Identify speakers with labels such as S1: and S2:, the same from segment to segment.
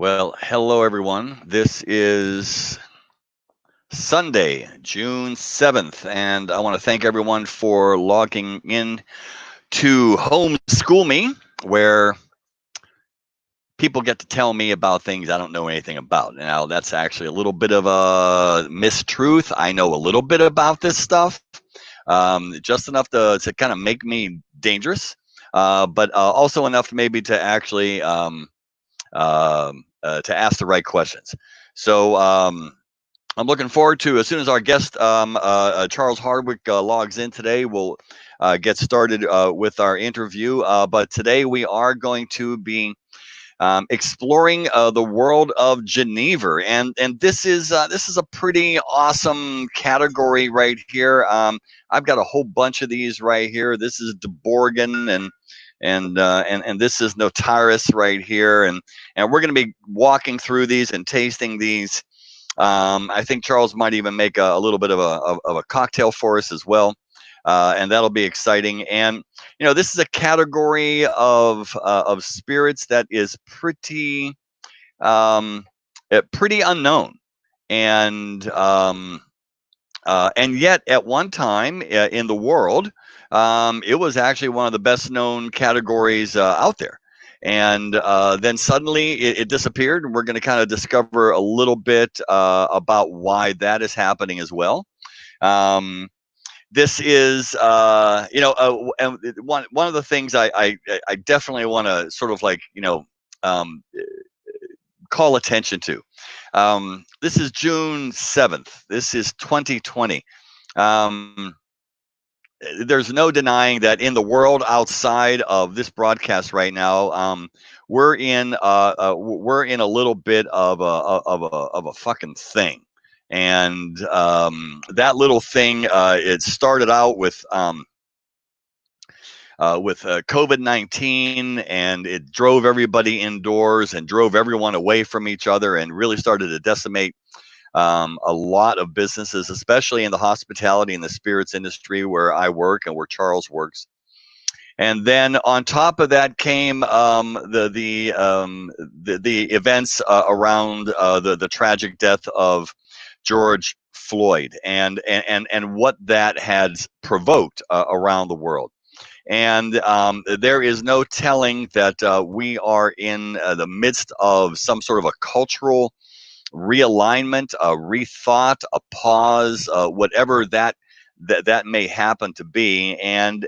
S1: Well, hello everyone. This is Sunday, June 7th, and I want to thank everyone for logging in to HomeSchoolMe, where people get to tell me about things I don't know anything about. Now, that's actually a little bit of a mistruth. I know a little bit about this stuff, just enough to kind of make me dangerous, but also enough maybe to actually to ask the right questions. So I'm looking forward to as soon as our guest Charles Hardwick logs in today. We'll get started with our interview. But today we are going to be exploring the world of Genever, and this is a pretty awesome category right here. I've got a whole bunch of these right here. This is DeBorgen and this is Notaris right here, and we're going to be walking through these and tasting these. I think Charles might even make a little bit of a cocktail for us as well, and that'll be exciting. And this is a category of spirits that is pretty unknown, and and yet at one time in the world, it was actually one of the best known categories out there. And then suddenly it disappeared, and we're going to kind of discover a little bit about why that is happening as well. Um, this is and one of the things I definitely want to sort of like um, call attention to. This is June 7th. This is 2020. Um, there's no denying that in the world outside of this broadcast right now, we're in a little bit of a fucking thing. And that little thing, it started out with COVID-19, and it drove everybody indoors and drove everyone away from each other and really started to decimate a lot of businesses, especially in the hospitality and the spirits industry where I work and where Charles works. And then on top of that came the events around the tragic death of George Floyd and what that had provoked around the world. And there is no telling that we are in the midst of some sort of a cultural realignment, a rethought, a pause, whatever that may happen to be. And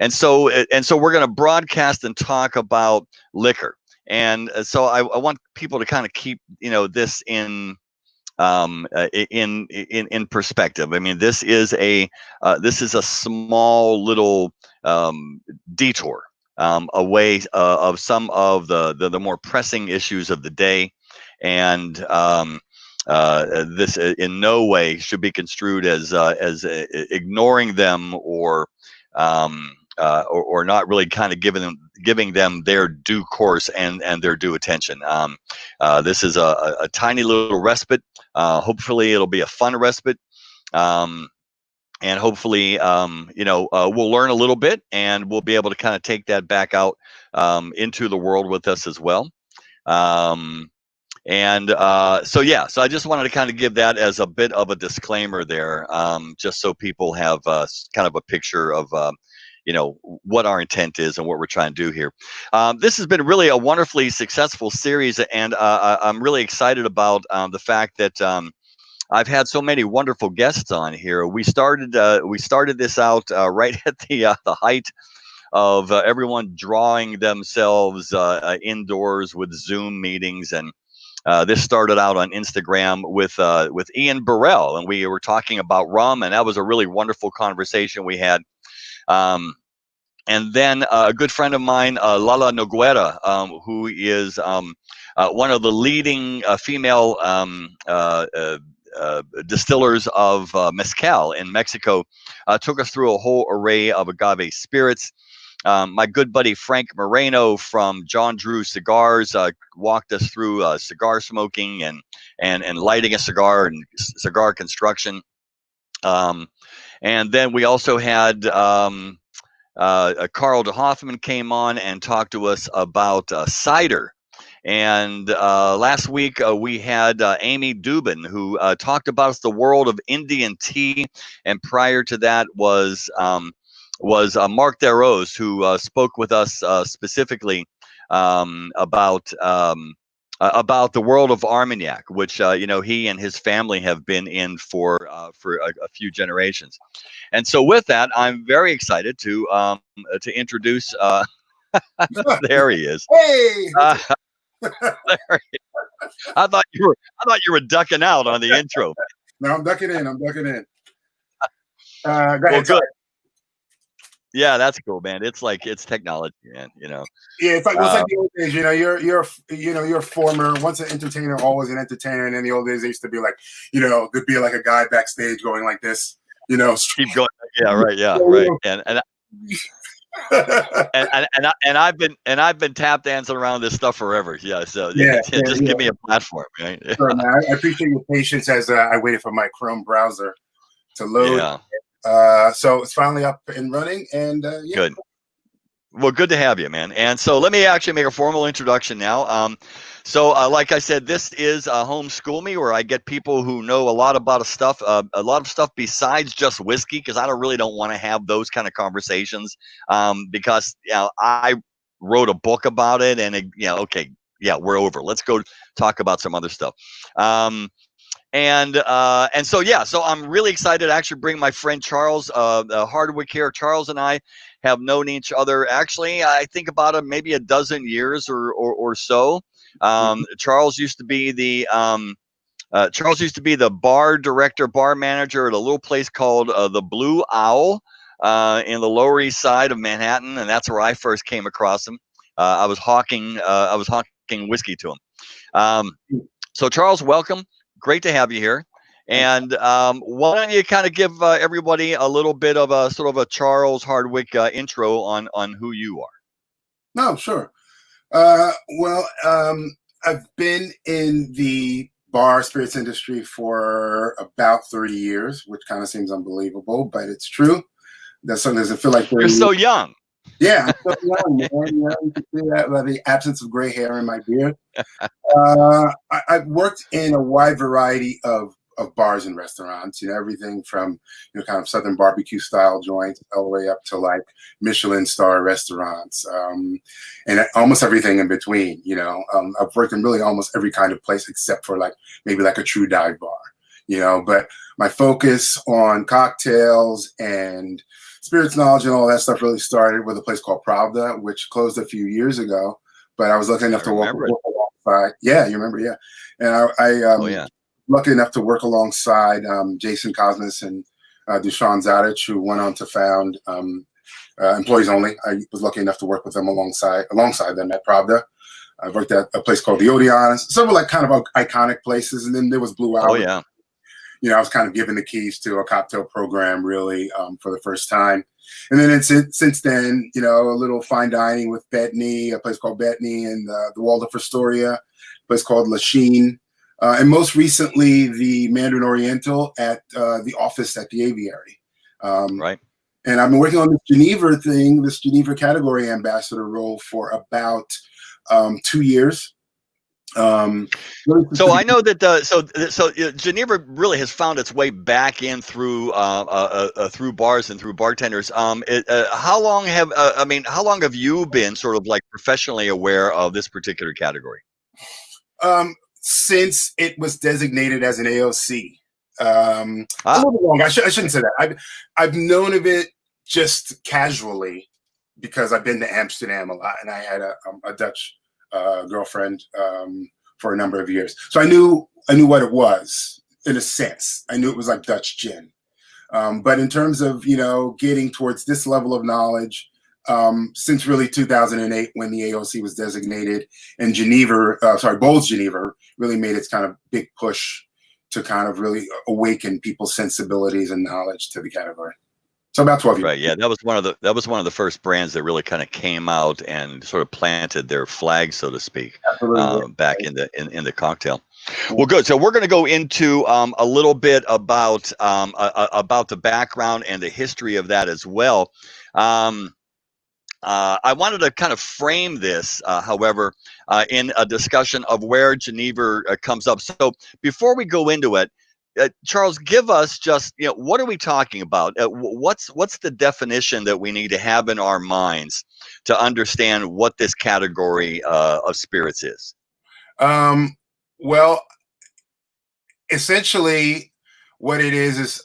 S1: so we're going to broadcast and talk about liquor. And so I want people to kind of keep this in perspective. I mean, this is a small little detour away of some of the more pressing issues of the day, and this in no way should be construed as ignoring them or not really kind of giving them their due course and their due attention. This is a tiny little respite. Hopefully, it'll be a fun respite. And hopefully, we'll learn a little bit, and we'll be able to kind of take that back out into the world with us as well. So I just wanted to kind of give that as a bit of a disclaimer there, just so people have kind of a picture of what our intent is and what we're trying to do here. This has been really a wonderfully successful series, and I'm really excited about the fact that I've had so many wonderful guests on here. We started this out right at the height of everyone drawing themselves indoors with Zoom meetings, and this started out on Instagram with Ian Burrell, and we were talking about rum, and that was a really wonderful conversation we had. And then a good friend of mine, Lala Noguera, who is one of the leading female distillers of mezcal in Mexico, took us through a whole array of agave spirits. My good buddy Frank Moreno from John Drew Cigars walked us through cigar smoking and lighting a cigar and cigar construction. And then we also had Carl de Hoffman came on and talked to us about cider And last week we had Amy Dubin, who talked about the world of Indian tea, and prior to that was Mark Darroze, who spoke with us specifically about the world of Armagnac, which he and his family have been in for a few generations. And so, with that, I'm very excited to introduce. There he is.
S2: Hey.
S1: There he is. I thought you were ducking out on the intro.
S2: No, I'm ducking in. Go ahead.
S1: Well, good. Sorry. Yeah, that's cool, man. It's technology, man.
S2: Yeah, it's like the old days. You're a former, once an entertainer, always an entertainer. And in the old days, they used to be like, there'd be like a guy backstage going like this.
S1: Keep going. Yeah, right. Yeah, right. And I've been tap dancing around this stuff forever. Yeah, so just give me a platform, right?
S2: Sure, man. I appreciate your patience as I waited for my Chrome browser to load.
S1: Yeah.
S2: So it's finally up and running, and
S1: Good. Well, good to have you, man. And so let me actually make a formal introduction now. So like I said, this is HomeSchoolMe, where I get people who know a lot about stuff besides just whiskey, because I really don't want to have those kind of conversations, because I wrote a book about it, and okay, yeah, we're over. Let's go talk about some other stuff. And so I'm really excited to actually bring my friend Charles Hardwick here. Charles and I have known each other, actually, I think about maybe a dozen years or so. Charles used to be the bar director, bar manager at a little place called the Blue Owl in the Lower East Side of Manhattan, and that's where I first came across him. I was hawking whiskey to him. So Charles, welcome. Great to have you here. And why don't you kind of give everybody a little bit of a sort of a Charles Hardwick intro on who you are?
S2: No, sure. I've been in the bar spirits industry for about 30 years, which kind of seems unbelievable, but it's true. That's something that I feel like
S1: you're so young.
S2: Yeah, I'm so young, man. You can see that by the absence of gray hair in my beard. I've worked in a wide variety of bars and restaurants, everything from, kind of Southern barbecue style joints all the way up to like Michelin star restaurants, and almost everything in between, I've worked in really almost every kind of place except for maybe a true dive bar, but my focus on cocktails and spirits knowledge and all that stuff really started with a place called Pravda, which closed a few years ago, but I was lucky enough to work alongside. Yeah, you remember? Yeah. And I lucky enough to work alongside Jason Cosmas and Dushan Zadich, who went on to found Employees Only. I was lucky enough to work with them alongside them at Pravda. I worked at a place called the Odeon, several kind of iconic places, and then there was Blue Owl.
S1: Oh yeah.
S2: I was kind of given the keys to a cocktail program really for the first time. And then since then, a little fine dining with Bettany, a place called Bettany, and the Waldorf Astoria, a place called Lachine. And most recently, the Mandarin Oriental at the office at the Aviary.
S1: Right.
S2: And I've been working on this Genever category ambassador role for about 2 years.
S1: So I know that Genever really has found its way back in through bars and through bartenders. How long have you been sort of professionally aware of this particular category?
S2: Since it was designated as an AOC. A little bit long. I shouldn't say that. I've known of it just casually because I've been to Amsterdam a lot, and I had a Dutch girlfriend for a number of years. So I knew what it was in a sense. I knew it was like Dutch gin. But in terms of, getting towards this level of knowledge, since really 2008 when the AOC was designated, and Bols Genever really made its kind of big push to kind of really awaken people's sensibilities and knowledge to the category. So about 12 years.
S1: Right. Yeah, that was one of the first brands that really kind of came out and sort of planted their flag, so to speak, back in the cocktail. Well, good. So we're going to go into a little bit about the background and the history of that as well. I wanted to kind of frame this, however, in a discussion of where Genever comes up. So before we go into it, Charles, give us just, what are we talking about? What's the definition that we need to have in our minds to understand what this category of spirits is?
S2: Well, essentially, what it is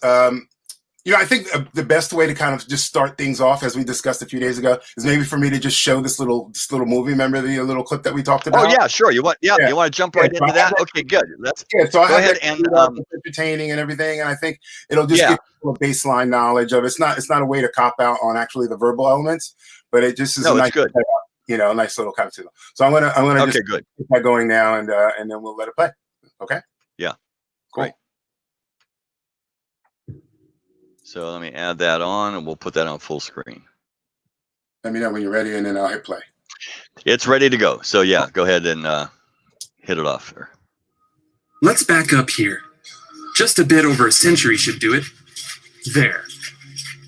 S2: I think the best way to kind of just start things off, as we discussed a few days ago, is maybe for me to just show this little movie. Remember the little clip that we talked about?
S1: Oh yeah, sure. You want to jump right into that? Okay, good. Let's
S2: so I
S1: go ahead
S2: and entertaining and everything, and I think it'll just give people a baseline knowledge of it's not a way to cop out on actually the verbal elements, but it just is a nice
S1: good.
S2: A nice little kind of signal. So I'm gonna
S1: just
S2: get that going now, and then we'll let it play. Okay.
S1: Yeah.
S2: Cool.
S1: Great. So let me add that on, and we'll put that on full screen.
S2: Let me know when you're ready, and then I'll hit play.
S1: It's ready to go. So yeah, go ahead and hit it off there.
S3: Let's back up here. Just a bit over a century should do it. There.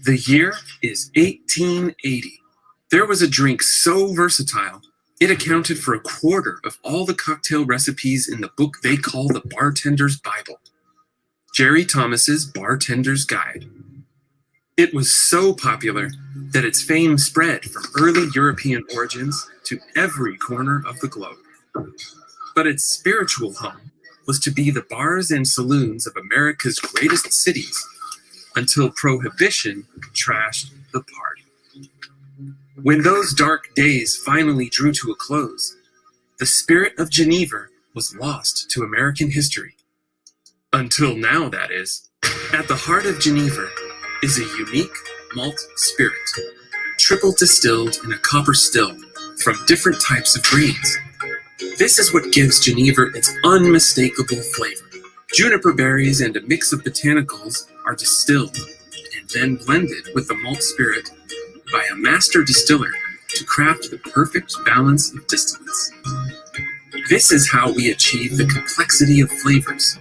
S3: The year is 1880. There was a drink so versatile, it accounted for a quarter of all the cocktail recipes in the book they call the Bartender's Bible. Jerry Thomas's Bartender's Guide. It was so popular that its fame spread from early European origins to every corner of the globe. But its spiritual home was to be the bars and saloons of America's greatest cities until Prohibition trashed the party. When those dark days finally drew to a close, the spirit of Genever was lost to American history. Until now, that is. At the heart of Genever is a unique malt spirit, triple distilled in a copper still from different types of grains. This is what gives Genever its unmistakable flavor. Juniper berries and a mix of botanicals are distilled and then blended with the malt spirit by a master distiller to craft the perfect balance of distillates. This is how we achieve the complexity of flavors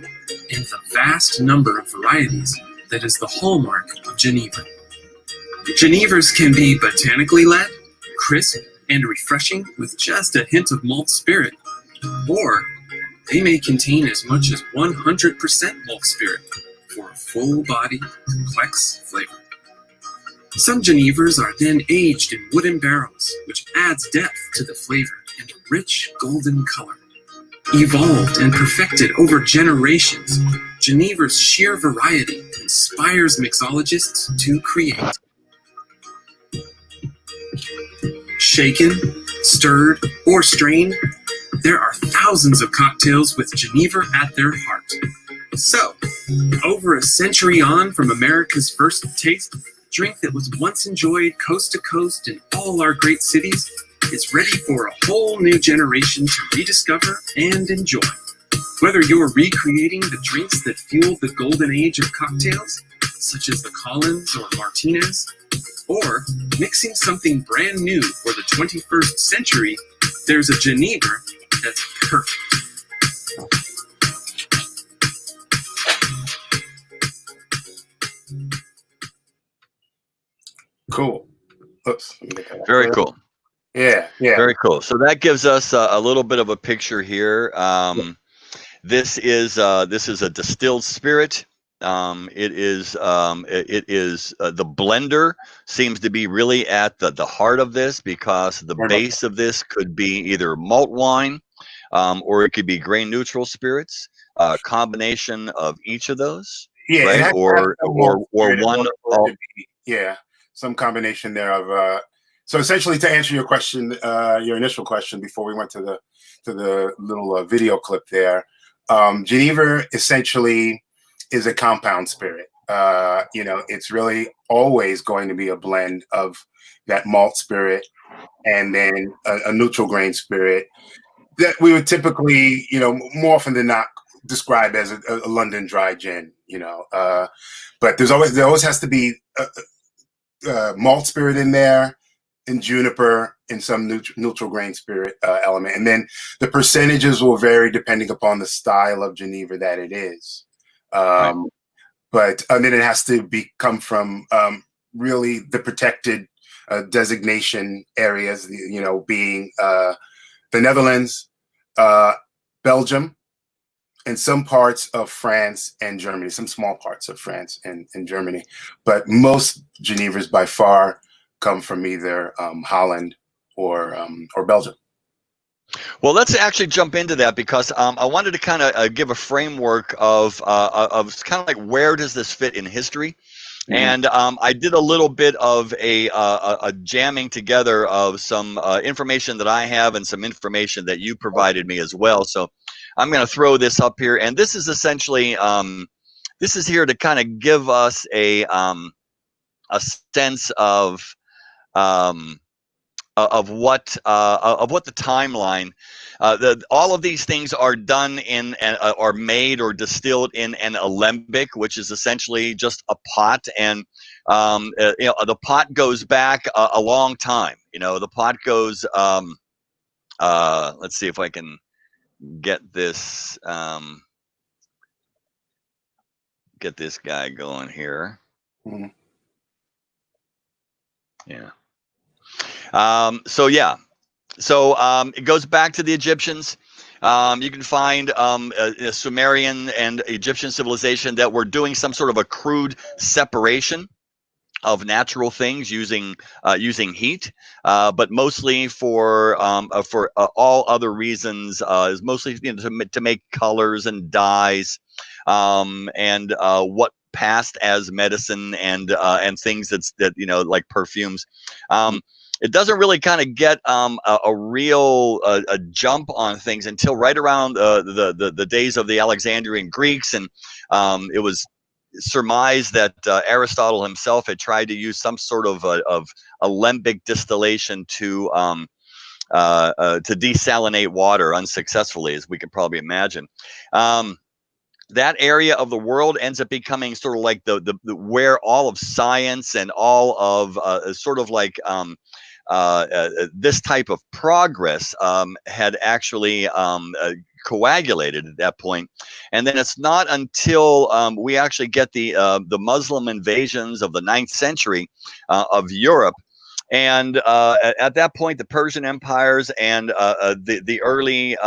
S3: and the vast number of varieties that is the hallmark of Genever. Genevers can be botanically led, crisp, and refreshing with just a hint of malt spirit, or they may contain as much as 100% malt spirit for a full-bodied, complex flavor. Some Genevers are then aged in wooden barrels, which adds depth to the flavor and a rich golden color. Evolved and perfected over generations, Genever's sheer variety inspires mixologists to create. Shaken, stirred, or strained, there are thousands of cocktails with Genever at their heart. So, over a century on from America's first taste, drink that was once enjoyed coast to coast in all our great cities is ready for a whole new generation to rediscover and enjoy. Whether you're recreating the drinks that fueled the golden age of cocktails, such as the Collins or Martinez, or mixing something brand new for the 21st century, there's a Genever that's perfect.
S2: Cool. Oops.
S1: Very cool.
S2: Yeah.
S1: Very cool. So that gives us a little bit of a picture here. This is a distilled spirit. It is the blender seems to be really at the heart of this, because the base of this could be either malt wine, or it could be grain neutral spirits, combination of each of those.
S2: Yeah,
S1: right? Or one.
S2: Yeah, some combination there of. So essentially, to answer your question, your initial question before we went to the little video clip there, Genever essentially is a compound spirit. It's really always going to be a blend of that malt spirit and then a neutral grain spirit that we would typically, more often than not, describe as a London dry gin. But there always has to be malt spirit in there, and juniper, and some neutral grain spirit element, and then the percentages will vary depending upon the style of Genever that it is. But then it has to come from really the protected designation areas, being the Netherlands, Belgium, and some parts of France and Germany, some small parts of France and Germany. But most Genevers by far come from either Holland or Belgium.
S1: Well, let's actually jump into that because I wanted to kind of give a framework of kind of like where does this fit in history. And I did a little bit of a jamming together of some information that I have and some information that you provided me as well. So I'm going to throw this up here, and this is essentially this is here to kind of give us a sense of what the timeline. All of these things are done in are made or distilled in an alembic, which is essentially just a pot, and the pot goes back a long time. The pot goes. Let's see if I can get this guy going here. Yeah. So it goes back to the Egyptians. You can find a Sumerian and Egyptian civilization that were doing some sort of a crude separation of natural things using heat, but mostly for all other reasons, is mostly to make colors and dyes, and what passed as medicine and things that like perfumes. It doesn't really kind of get a real a jump on things until right around the days of the Alexandrian Greeks, and it was surmised that Aristotle himself had tried to use some sort of alembic distillation to desalinate water unsuccessfully, as we can probably imagine. That area of the world ends up becoming sort of like the where all of science and all of sort of like this type of progress had actually coagulated at that point. And then it's not until we actually get the Muslim invasions of the 9th century of Europe. And at that point, the Persian empires and the early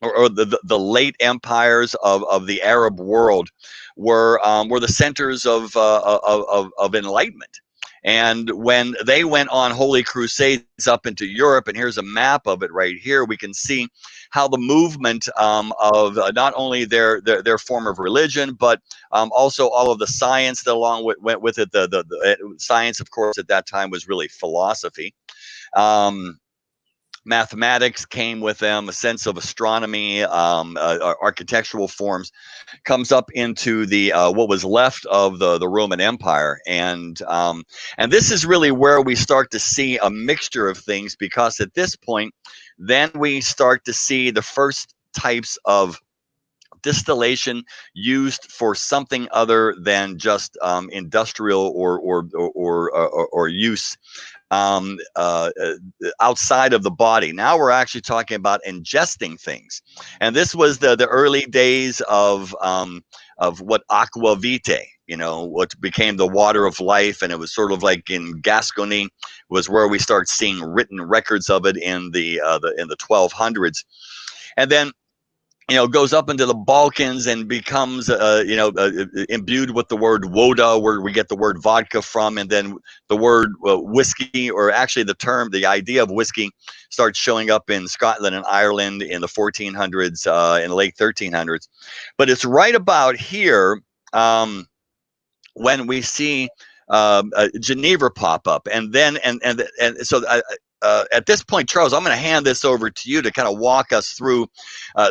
S1: or the late empires of the Arab world were the centers of enlightenment. And when they went on holy crusades up into Europe, and here's a map of it right here, we can see how the movement of not only their form of religion, but also all of the science that went with it. The science, of course, at that time was really philosophy. Mathematics came with them, a sense of astronomy, architectural forms comes up into the what was left of the Roman Empire, and this is really where we start to see a mixture of things, because at this point, then we start to see the first types of distillation used for something other than just industrial or use outside of the body. Now we're actually talking about ingesting things, and this was the early days of what aqua vitae, what became the water of life, and it was sort of like in Gascony was where we start seeing written records of it in the 1200s, and then goes up into the Balkans and becomes, imbued with the word woda, where we get the word vodka from, and then the word whiskey, or actually the idea of whiskey, starts showing up in Scotland and Ireland in the 1400s, in the late 1300s. But it's right about here when we see Genever pop up, and then and so. At this point, Charles, I'm going to hand this over to you to kind of walk us through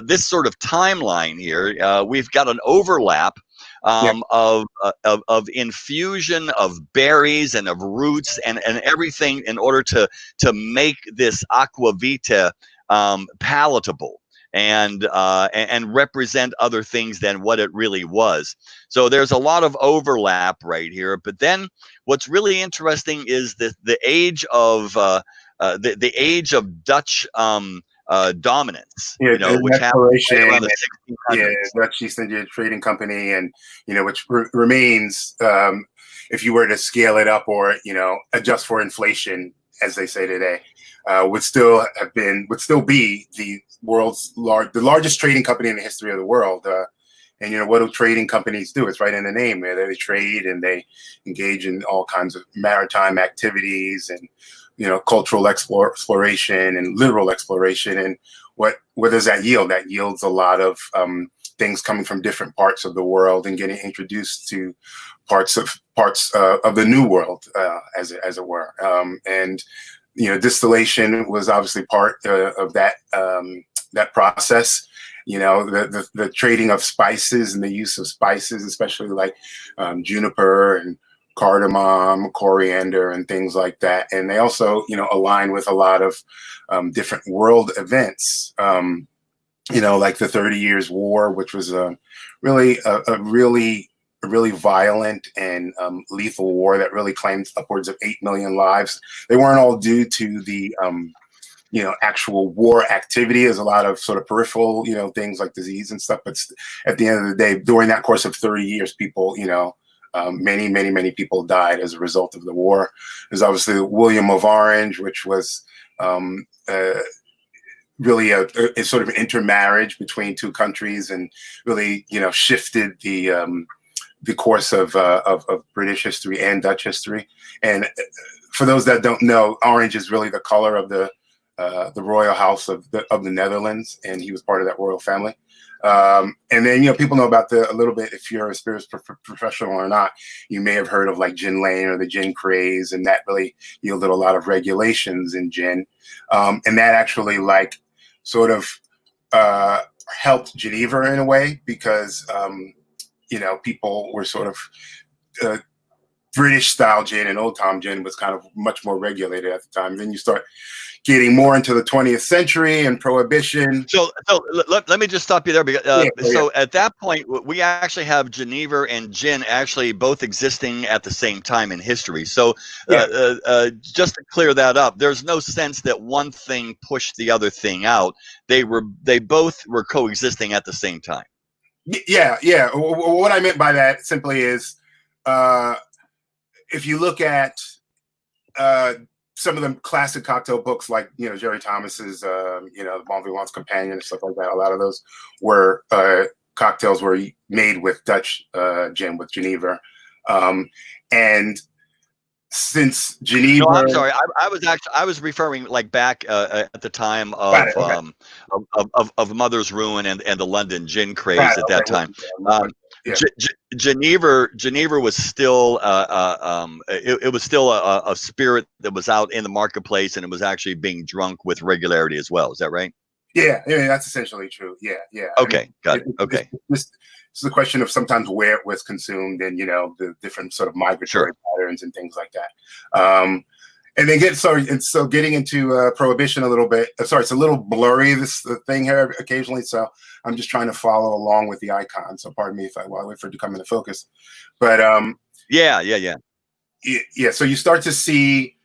S1: this sort of timeline here. We've got an overlap of infusion of berries and of roots and everything in order to make this aqua vita palatable and represent other things than what it really was. So there's a lot of overlap right here. But then what's really interesting is the age of the age of Dutch dominance,
S2: Yeah,
S1: which happened right
S2: exploration.
S1: around the 1600s.
S2: Yeah, Dutch East India Trading Company, and which remains, if you were to scale it up or adjust for inflation, as they say today, would still be the the largest trading company in the history of the world. And what do trading companies do? It's right in the name. They trade and they engage in all kinds of maritime activities and cultural exploration and literal exploration. And what does that yield? That yields a lot of things coming from different parts of the world and getting introduced to parts of the new world, as it were. And distillation was obviously part of that process. The trading of spices and the use of spices, especially like juniper and cardamom, coriander, and things like that. And they also, align with a lot of different world events, like the 30 Years' War, which was really a really violent and lethal war that really claimed upwards of 8 million lives. They weren't all due to the actual war activity. There's a lot of sort of peripheral, things like disease and stuff. But at the end of the day, during that course of 30 years, people, many people died as a result of the war. There's obviously William of Orange, which was really a sort of intermarriage between two countries, and really, shifted the course of British history and Dutch history. And for those that don't know, orange is really the color of the royal house of the Netherlands, and he was part of that royal family. And then, people know about a little bit, if you're a spirits professional or not, you may have heard of like gin lane or the gin craze, and that really yielded a lot of regulations in gin. And that actually sort of helped Genever in a way, because, people were sort of British style gin, and Old Tom gin was kind of much more regulated at the time. Then you start getting more into the 20th century and Prohibition.
S1: So let me just stop you there, because at that point, we actually have Genever and gin actually both existing at the same time in history. So just to clear that up, there's no sense that one thing pushed the other thing out. They both were coexisting at the same time.
S2: Yeah. What I meant by that simply is, if you look at some of the classic cocktail books, like Jerry Thomas's, the Bon Vivant's Companion and stuff like that, a lot of those were cocktails were made with Dutch gin, with Genever, and since Genever.
S1: No, I'm sorry. I was referring back at the time of Mother's Ruin and the London gin craze at that time. Genever was still it was still a spirit that was out in the marketplace, and it was actually being drunk with regularity as well. Is that right?
S2: Yeah, that's essentially true. Yeah.
S1: Okay, got it. Okay.
S2: This is a question of sometimes where it was consumed, and the different sort of migratory patterns and things like that. And then getting into Prohibition a little bit. Sorry, it's a little blurry, the thing here occasionally. So I'm just trying to follow along with the icon. So pardon me while I wait for it to come into focus. But
S1: yeah.
S2: So you start to see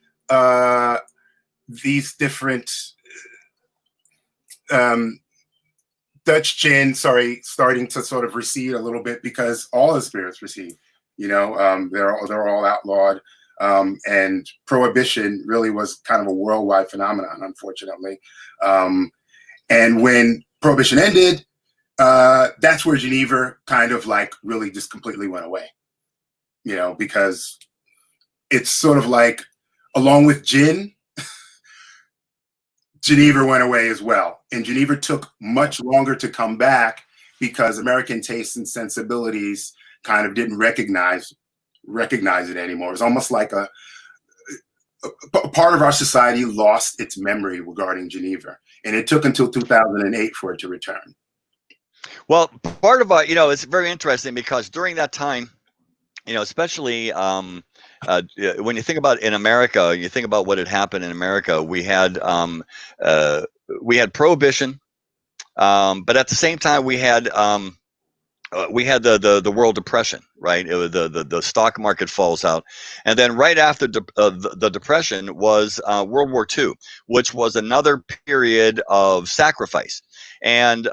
S2: these different Dutch gin, starting to sort of recede a little bit, because all the spirits recede. They're all outlawed. And Prohibition really was kind of a worldwide phenomenon, unfortunately. And when Prohibition ended, that's where Genever kind of really just completely went away, because it's sort of like, along with gin, Genever went away as well. And Genever took much longer to come back, because American tastes and sensibilities kind of didn't recognize it anymore. It's almost like a part of our society lost its memory regarding Genever, and it took until 2008 for it to return.
S1: Well, part of it's very interesting, because during that time, especially when you think about in America, you think about what had happened in America. We had Prohibition, but at the same time we had we had the World Depression, right? It was the stock market falls out, and then right after the Depression was World War II, which was another period of sacrifice, and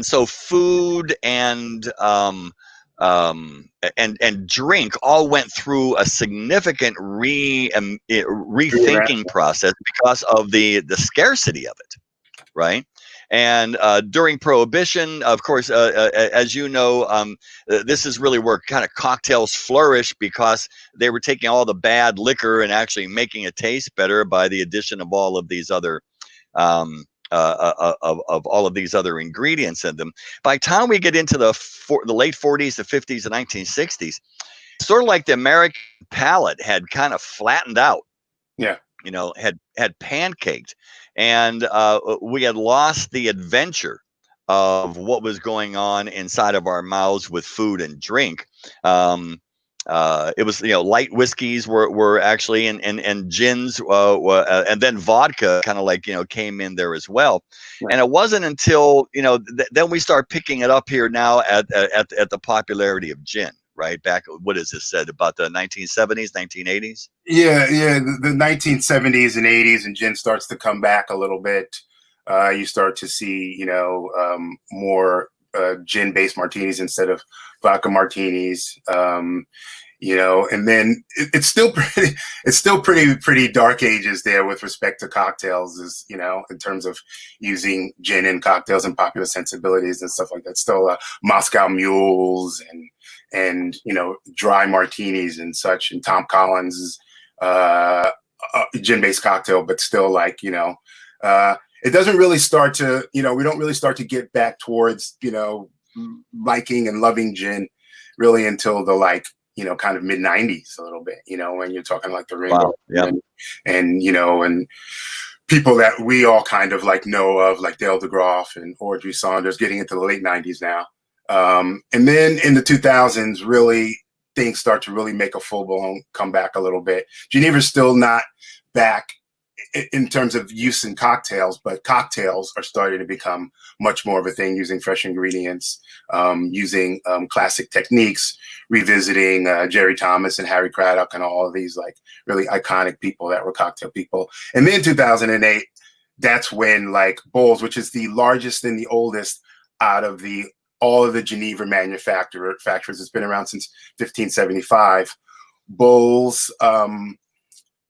S1: so food and drink all went through a significant rethinking process because of the scarcity of it, right? And during Prohibition, of course, as you know, this is really where kind of cocktails flourish, because they were taking all the bad liquor and actually making it taste better by the addition of all of these other of all of these other ingredients in them. By the time we get into the late 40s, the 50s, and 1960s, sort of like the American palate had kind of flattened out.
S2: Yeah.
S1: You know, had pancaked, and we had lost the adventure of what was going on inside of our mouths with food and drink. It was, light whiskeys were actually, and gins, and then vodka kind of like, came in there as well.
S2: Right.
S1: And it wasn't until, then we start picking it up here now at the popularity of gin. Right back, what is this said about the 1970s, 1980s?
S2: Yeah, the 1970s and 80s, and gin starts to come back a little bit. You start to see, more gin-based martinis instead of vodka martinis. And then it's still pretty dark ages there with respect to cocktails, in terms of using gin in cocktails and popular sensibilities and stuff like that. Still Moscow Mules and dry martinis and such, and Tom Collins' gin-based cocktail, but still it doesn't really start to, we don't really start to get back towards, liking and loving gin really until the kind of mid-90s a little bit, when you're talking like the Ringo.
S1: Wow.
S2: and people that we all kind of know of, like Dale DeGroff and Audrey Saunders, getting into the late 90s now. And then in the 2000s, really things start to really make a full-blown comeback a little bit. Genever's still not back in terms of use in cocktails, but cocktails are starting to become much more of a thing, using fresh ingredients, using classic techniques, revisiting Jerry Thomas and Harry Craddock and all of these really iconic people that were cocktail people. And then 2008, that's when Bols, which is the largest and the oldest out of all of the Genever manufacturers, it's been around since 1575. Bols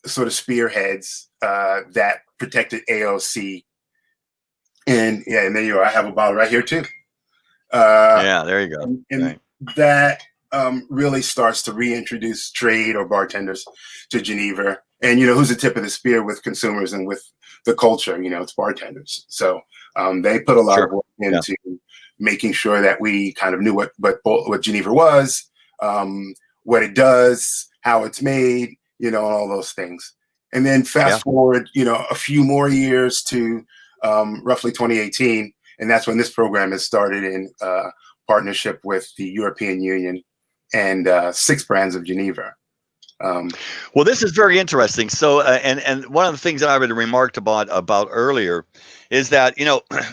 S2: sort of spearheads that protected AOC. And and then I have a bottle right here too.
S1: Yeah, there you go.
S2: And
S1: right.
S2: That really starts to reintroduce trade or bartenders to Genever. And who's the tip of the spear with consumers and with the culture? It's bartenders. So they put a lot of work into making sure that we kind of knew what Genever was, what it does, how it's made, all those things. And then fast forward, a few more years to roughly 2018, and that's when this program is started in partnership with the European Union and 6 brands of Genever.
S1: Well, this is very interesting. So, and one of the things that I would remarked about earlier is that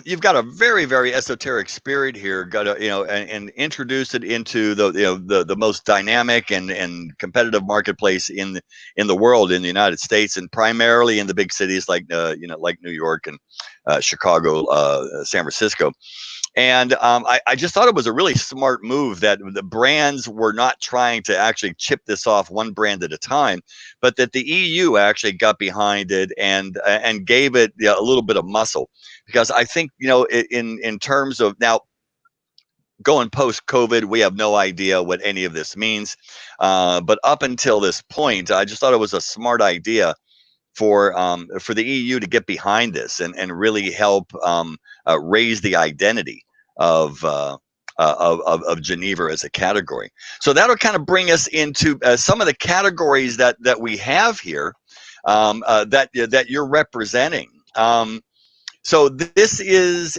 S1: you've got a very, very esoteric spirit here. Got to and introduce it into the most dynamic and competitive marketplace in the world, in the United States, and primarily in the big cities like like New York and Chicago, San Francisco. And I just thought it was a really smart move that the brands were not trying to actually chip this off one brand at a time, but that the EU actually got behind it and gave it a little bit of muscle. Because I think, in terms of now going post-COVID, we have no idea what any of this means. But up until this point, I just thought it was a smart idea for the EU to get behind this and really help raise the identity of Genever as a category. So that'll kind of bring us into some of the categories that we have here that you're representing. So this is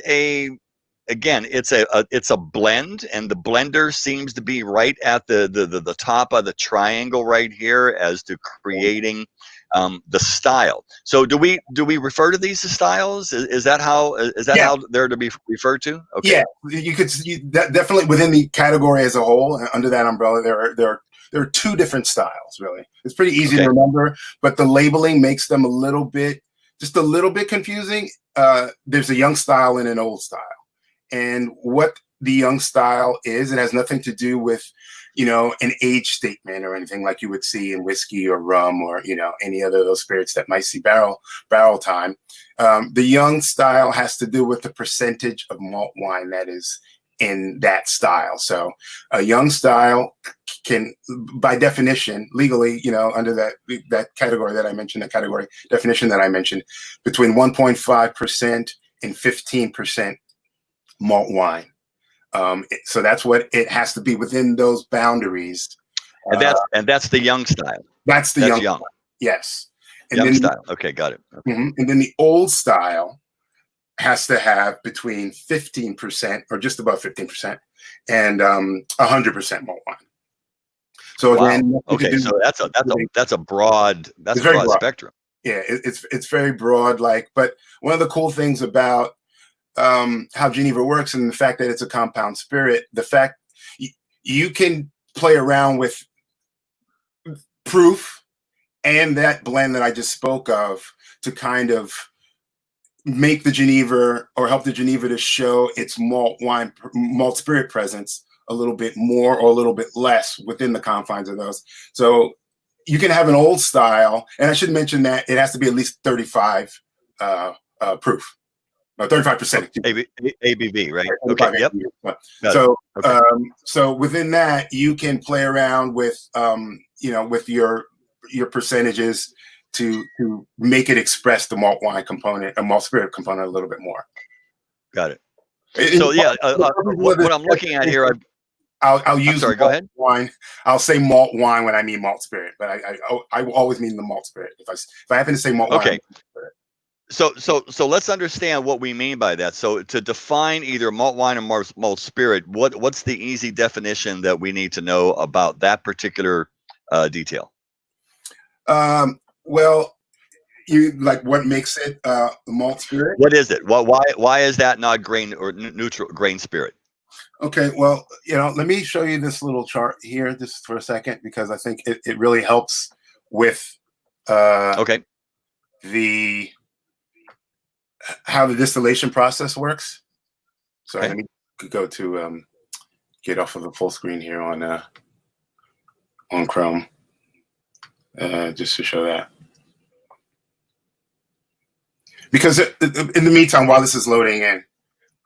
S1: again, it's a blend, and the blender seems to be right at the top of the triangle right here as to creating the style. So do we refer to these as styles? Is that how
S2: Yeah.
S1: how they're to be referred to? Okay.
S2: Yeah, you could definitely within the category as a whole, under that umbrella, there are two different styles. Really, it's pretty easy to remember, but the labeling makes them just a little bit confusing. There's a young style and an old style, and what the young style is, it has nothing to do with, an age statement or anything like you would see in whiskey or rum or, any other of those spirits that might see barrel time. The young style has to do with the percentage of malt wine that is in that style. So a young style can, by definition, legally, under that category that I mentioned, the category definition that I mentioned, between 1.5% and 15% malt wine. So that's what it has to be within those boundaries.
S1: And that's the young style.
S2: That's the young style. Yes. And
S1: young style. Okay, got it. Okay.
S2: And then the old style has to have between 15% or just above 15% and 100% malt wine. So again,
S1: okay, so that's a broad spectrum.
S2: Yeah, it's very broad. But one of the cool things about how Genever works and the fact that it's a compound spirit, the fact you can play around with proof and that blend that I just spoke of to kind of make the Genever or help the Genever to show its malt spirit presence a little bit more or a little bit less within the confines of those. So you can have an old style, and I should mention that it has to be at least 35 proof. No, 35%
S1: ABV, right? Okay. Yep.
S2: So, so within that, you can play around with, with your percentages to make it express the malt wine component, a malt spirit component, a little bit more.
S1: Got it. So yeah, what I'm looking at here,
S2: I'll use.
S1: Sorry, go ahead.
S2: Wine. I'll say malt wine when I mean malt spirit, but I always mean the malt spirit. If I happen to say malt wine.
S1: Okay. So let's understand what we mean by that. So to define either malt wine or malt spirit, what's the easy definition that we need to know about that particular detail?
S2: Well, what makes it malt spirit?
S1: What is it? Why is that not grain or neutral grain spirit?
S2: Okay, well, let me show you this little chart here just for a second, because I think it really helps with how the distillation process works. So let me go to get off of the full screen here on Chrome, just to show that. Because in the meantime, while this is loading in,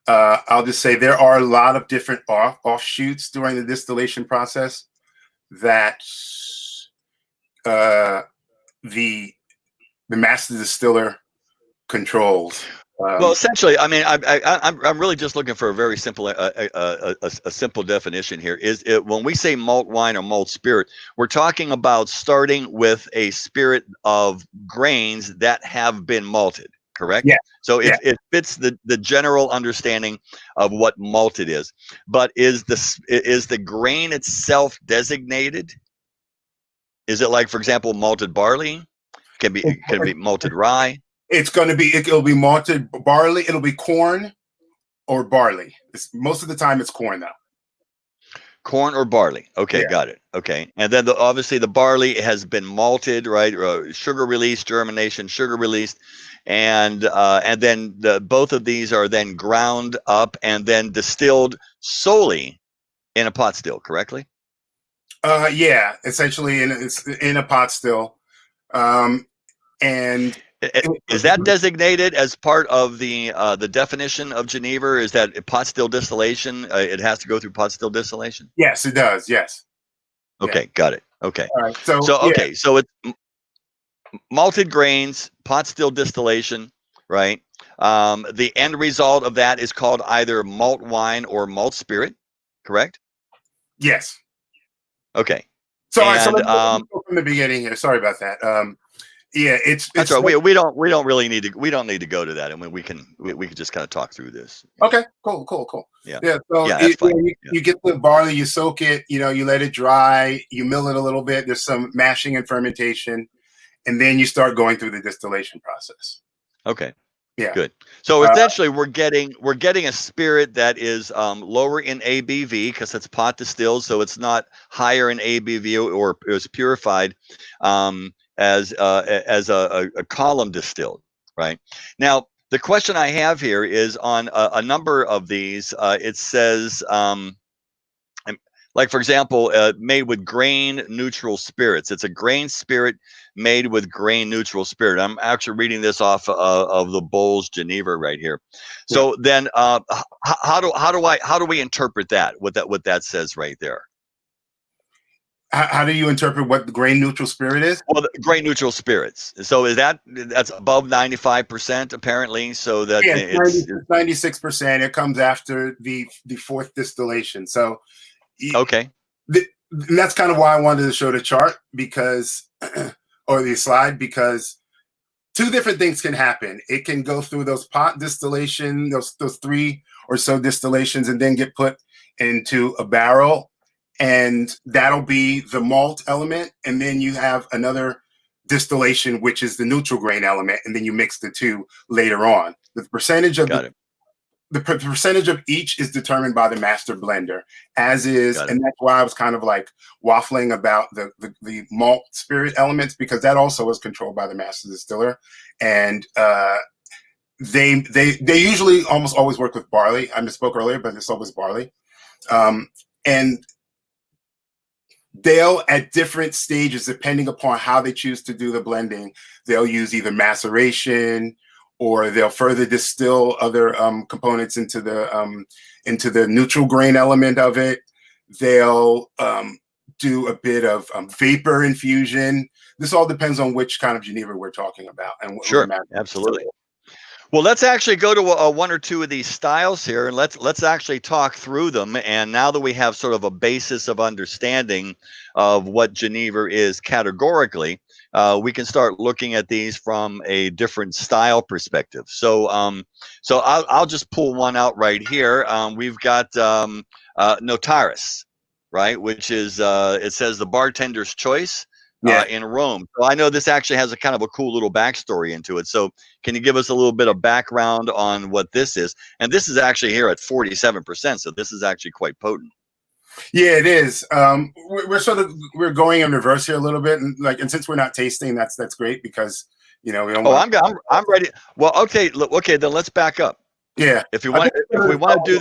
S2: I'll just say there are a lot of different offshoots during the distillation process that the master distiller controls.
S1: Well, essentially, I mean, I'm really just looking for a very simple a simple definition here. Is it when we say malt wine or malt spirit, we're talking about starting with a spirit of grains that have been malted, correct?
S2: Yeah.
S1: So it fits the general understanding of what malted is. But is the grain itself designated? Is it like, for example, malted barley? Can be malted rye?
S2: It'll be malted barley. It'll be corn or barley. Most of the time it's corn though.
S1: Corn or barley. Okay, got it. Okay. And then obviously the barley has been malted, right? Sugar released, germination, sugar released. And then both of these are then ground up and then distilled solely in a pot still, correctly?
S2: Yeah, essentially in a pot still. And
S1: is that designated as part of the definition of Genever? Is that pot still distillation? It has to go through pot still distillation?
S2: Yes, it does. Yes.
S1: Okay, got it. Okay.
S2: All right. So
S1: it's malted grains, pot still distillation, right? The end result of that is called either malt wine or malt spirit, correct?
S2: Yes.
S1: Okay.
S2: So let me go from the beginning here. Sorry about that. Yeah,
S1: that's right. We don't need to go to that. I mean, we can just kind of talk through this.
S2: Okay, cool.
S1: Yeah.
S2: So
S1: that's fine.
S2: You get the barley, you soak it, you let it dry, you mill it a little bit. There's some mashing and fermentation, and then you start going through the distillation process.
S1: Okay.
S2: Yeah.
S1: Good. So essentially, we're getting a spirit that is lower in ABV because it's pot distilled, so it's not higher in ABV or is purified as a column distilled. Right. Now, the question I have here is on a number of these. It says. Like, for example, made with grain neutral spirits. It's a grain spirit made with grain neutral spirit. I'm actually reading this off of the Bowles Genever right here. So then, how do we interpret that? What that says right there?
S2: How do you interpret what the grain neutral spirit is?
S1: Well, the grain neutral spirits. So that's above 95% apparently. So that it's
S2: 96%. It comes after the fourth distillation. So.
S1: Okay.
S2: And that's kind of why I wanted to show the chart because, or the slide, because two different things can happen. It can go through those pot distillation, those 3 or so distillations, and then get put into a barrel, and that'll be the malt element. And then you have another distillation, which is the neutral grain element, and then you mix the two later on. The percentage of the percentage of each is determined by the master blender, as is, and that's why I was kind of like waffling about the malt spirit elements, because that also is controlled by the master distiller, and they usually almost always work with barley. I misspoke earlier, but it's always barley, and they'll at different stages, depending upon how they choose to do the blending, they'll use either maceration, or they'll further distill other components into the neutral grain element of it. They'll do a bit of vapor infusion. This all depends on which kind of Genever we're talking about. And
S1: sure, absolutely. Well, let's actually go to one or two of these styles here, and let's actually talk through them. And now that we have sort of a basis of understanding of what Genever is categorically, we can start looking at these from a different style perspective. So, I'll just pull one out right here. We've got Notaris, right? Which is it says the bartender's choice in Rome. So I know this actually has a kind of a cool little backstory into it. So can you give us a little bit of background on what this is? And this is actually here at 47%. So this is actually quite potent.
S2: Yeah, it is. We're going in reverse here a little bit, and since we're not tasting, that's great, because we don't.
S1: Oh, I'm ready. Well, okay, then let's back up.
S2: Yeah,
S1: if we want to do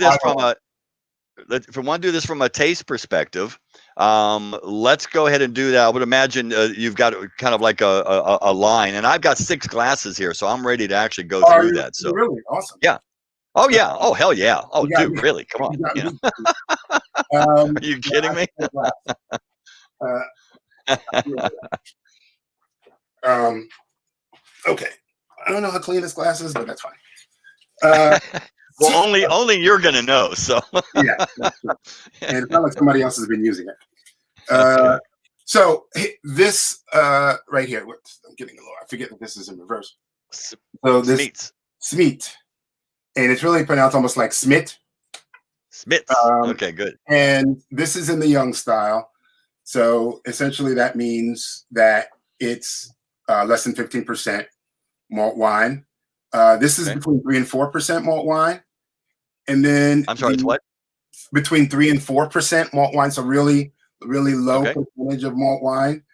S1: this from a taste perspective, let's go ahead and do that. I would imagine you've got kind of like a line, and I've got 6 glasses here, so I'm ready to actually go through that. So
S2: really awesome.
S1: Yeah. Oh yeah. Oh hell yeah. Oh dude, really? Come on. Are you kidding me?
S2: Okay. I don't know how clean this glass is, but that's fine.
S1: Well, only you're gonna know. So
S2: yeah, and it's not like somebody else has been using it. So this right here, I'm getting a little. I forget that this is in reverse. So this Smeet, and it's really pronounced almost like Smit.
S1: Smits. Okay, good.
S2: And this is in the young style. So essentially that means that it's less than 15% malt wine. This is between 3 and 4% malt wine. And then
S1: I'm sorry, it's what?
S2: Between 3 and 4% malt wine. So really, really low percentage of malt wine.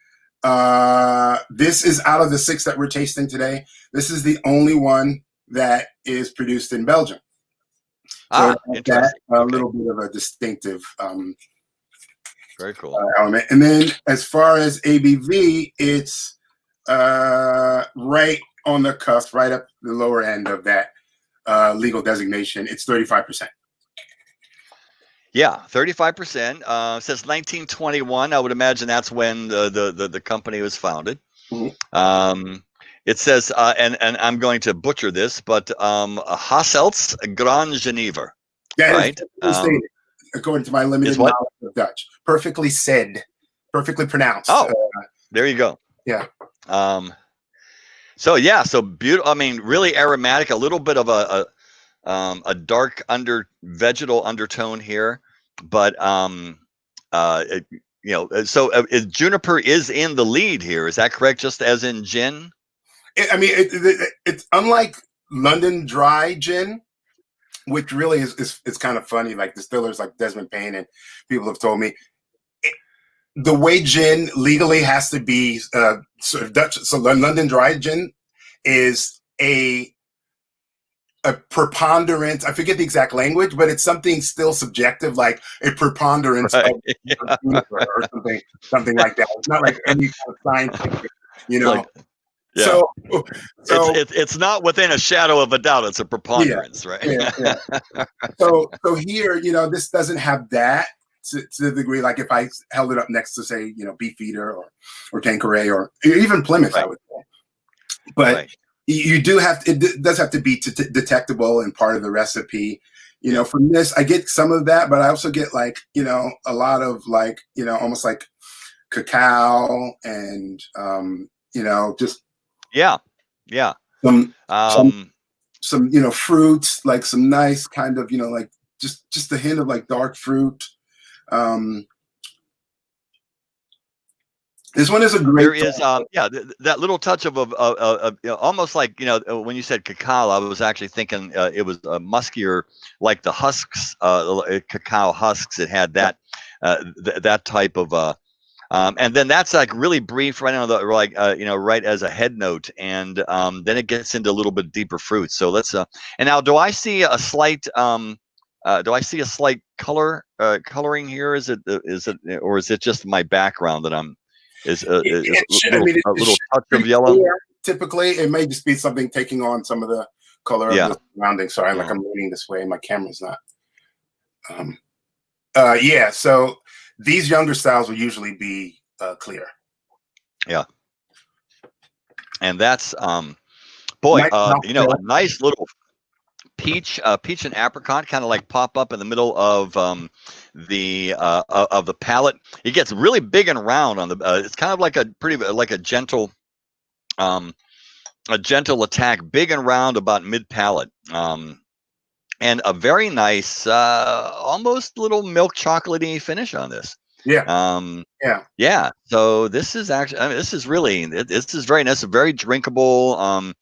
S2: This is out of the 6 that we're tasting today. This is the only one that is produced in Belgium. So
S1: interesting.
S2: A little bit of a distinctive
S1: very cool
S2: element. And then as far as ABV, it's right on the cusp, right up the lower end of that legal designation. It's 35%.
S1: Yeah, 35%. Says 1921. I would imagine that's when the company was founded. Mm-hmm. It says, and I'm going to butcher this, but Hasselt's Grand Genever.
S2: Yeah,
S1: right?
S2: According to my limited knowledge of Dutch. Perfectly said. Perfectly pronounced.
S1: Oh, there you go.
S2: Yeah.
S1: So beautiful. I mean, really aromatic. A little bit of a dark vegetal undertone here, but Juniper is in the lead here. Is that correct? Just as in gin?
S2: It's unlike London Dry gin, which really is kind of funny. Like distillers like Desmond Payne and people have told me the way gin legally has to be sort of Dutch. So London Dry gin is a preponderance. I forget the exact language, but it's something still subjective, like a preponderance of juniper or something like that. It's not like any kind of scientific,
S1: Like, yeah.
S2: So
S1: it's not within a shadow of a doubt. It's a preponderance, right?
S2: Yeah. So here, this doesn't have that to the degree. Like if I held it up next to, say, Beefeater or Tanqueray or even Plymouth,
S1: right.
S2: I would say. But you do have it does have to be detectable and part of the recipe. From this, I get some of that, but I also get a lot of almost like cacao and just some fruits, like some nice kind of like just a hint of like dark fruit. This one is a great.
S1: There is that little touch of almost like when you said cacao, I was actually thinking it was muskier, like the husks, cacao husks. It had that that type of and then that's like really brief right on the right as a head note, and then it gets into a little bit deeper fruit. So let's and now do I see a slight coloring here? Is it or is it just my background that I'm a little touch of yellow?
S2: Typically it may just be something taking on some of the color of the surroundings. Sorry, like I'm leaning this way and my camera's not. So these younger styles will usually be clear. Yeah.
S1: And that's a nice little peach and apricot kind of like pop up in the middle of the palate. It gets really big and round on the it's kind of like a gentle attack, big and round about mid palate. And a very nice, almost little milk chocolatey finish on this.
S2: Yeah.
S1: So this is actually, this is really, this is very nice, very drinkable.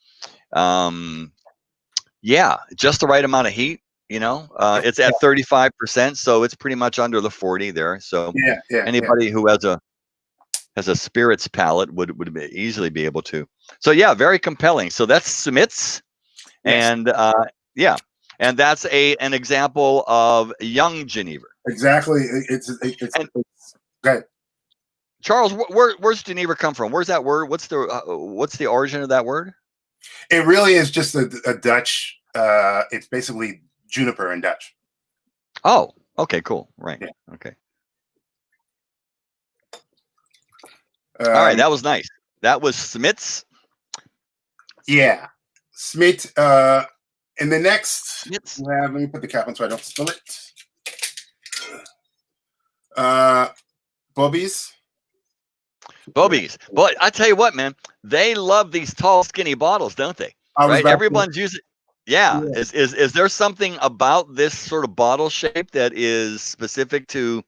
S1: Just the right amount of heat. It's at 35%, so it's pretty much under the 40 there. So anybody who has a spirits palate would easily be able to. So very compelling. So that's Smith's, and and that's an example of young Genever.
S2: Exactly. It's good.
S1: Charles, where's Genever come from? Where's that word? What's the origin of that word?
S2: It really is just a Dutch. It's basically juniper in Dutch.
S1: Oh, okay, cool. Right. Yeah. Okay. All right, that was nice. That was Smith's.
S2: Yeah, Smith. And the next, let me put the cap on so I don't spill it. Bobby's.
S1: But I tell you what, man, they love these tall, skinny bottles, don't they? Right? Everyone's using. Yeah. Is there something about this sort of bottle shape that is specific to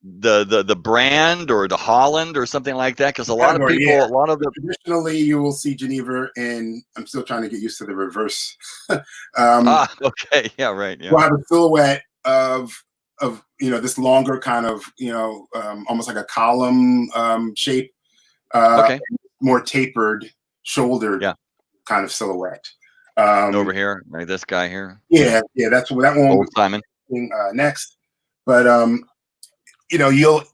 S1: the brand or the Holland or something like that? Because a lot of people,
S2: traditionally you will see Genever, and I'm still trying to get used to the reverse.
S1: Okay, yeah, right. Yeah.
S2: We'll have a silhouette of this longer kind of almost like a column shape. More tapered, shouldered kind of silhouette.
S1: Over here, like this guy here.
S2: Yeah, that's that one.
S1: Old Simon.
S2: Next, but you'll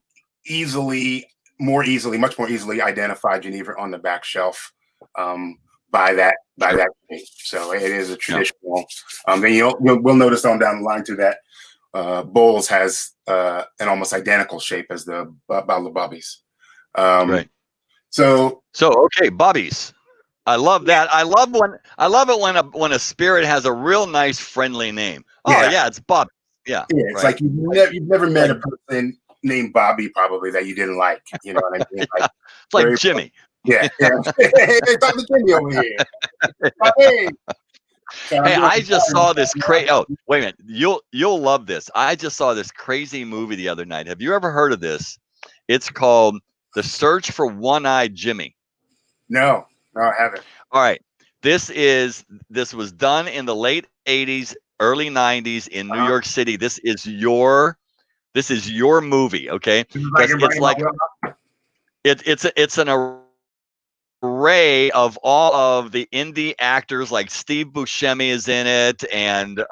S2: much more easily identify Genever on the back shelf by that shape. So it is a traditional. Then we'll notice on down the line too that Bowles has an almost identical shape as the bottle of Bobby's.
S1: Right.
S2: So
S1: okay, Bobby's. I love that. I love it when a spirit has a real nice, friendly name. Oh yeah, it's Bobby. Yeah.
S2: It's like you've never met a person named Bobby probably that you didn't like. You know what I mean? Like,
S1: it's like Jimmy.
S2: Yeah. Hey, talk to Jimmy over here. Hey.
S1: Hey, I just saw this crazy. Oh, wait a minute. You'll love this. I just saw this crazy movie the other night. Have you ever heard of this? It's called The Search for One-Eyed Jimmy.
S2: No, I haven't.
S1: All right. This was done in the late 80s, early 90s in New York City. This is your movie, okay? Because it's an array of all of the indie actors, like Steve Buscemi is in it, and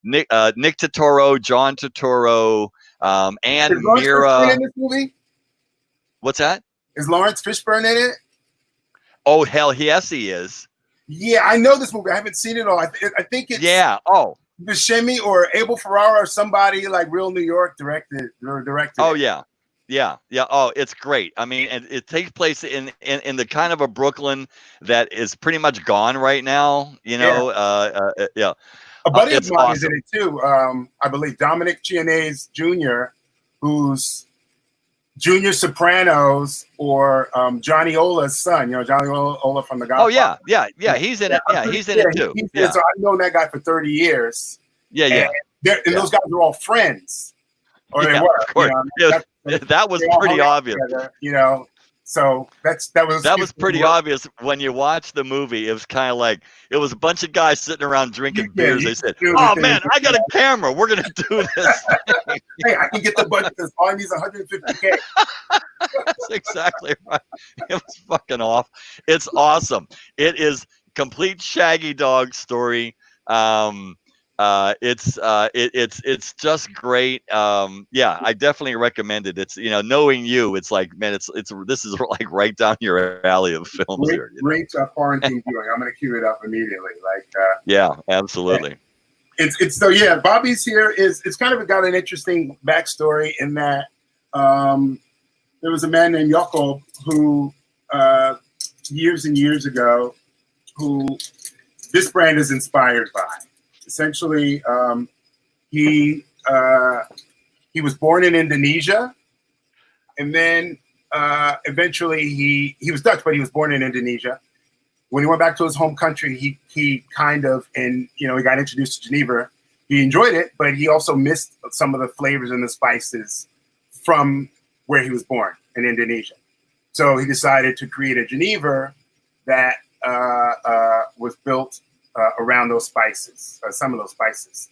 S1: Nick Turturro, John Turturro, and
S2: Is Lawrence
S1: Mira.
S2: Fishburne in this movie?
S1: What's that?
S2: Is Lawrence Fishburne in it?
S1: Oh, hell yes, he is.
S2: Yeah, I know this movie. I haven't seen it all. I think it's Buscemi or Abel Ferrara or somebody like real New York directed.
S1: Oh yeah. Oh, it's great. I mean, and it takes place in the kind of a Brooklyn that is pretty much gone right now. You know, yeah.
S2: A buddy of mine is in it too. I believe Dominic Chianese Jr., who's Junior Sopranos or Johnny Ola's son. You know, Johnny Ola from The Godfather.
S1: Oh yeah. He's in it. Yeah, he's in it too.
S2: So I've known that guy for 30 years.
S1: Yeah.
S2: And those guys are all friends, or they were.
S1: Of course.
S2: You know,
S1: that was pretty obvious.
S2: Together, you know, so that was
S1: pretty obvious when you watch the movie. It was kind of like it was a bunch of guys sitting around drinking beers. They said, "Oh man, I got a camera. We're gonna do this."
S2: Hey, I can get the budget. This all I need is $150K.
S1: That's exactly right. It was fucking off. It's awesome. It is complete Shaggy Dog story. It's just great. Yeah, I definitely recommend it. It's, you know, knowing you, it's like, man, this is like right down your alley of films.
S2: Great quarantine viewing. I'm gonna queue it up immediately.
S1: Yeah, absolutely.
S2: It's so yeah. Bobby's here it's kind of got an interesting backstory in that there was a man named Yoko who years and years ago who this brand is inspired by. Essentially, he was born in Indonesia, and then eventually he was Dutch, but he was born in Indonesia. When he went back to his home country, he kind of, and you know, he got introduced to Genever. He enjoyed it, but he also missed some of the flavors and the spices from where he was born in Indonesia. So he decided to create a Genever that was built around those spices, some of those spices.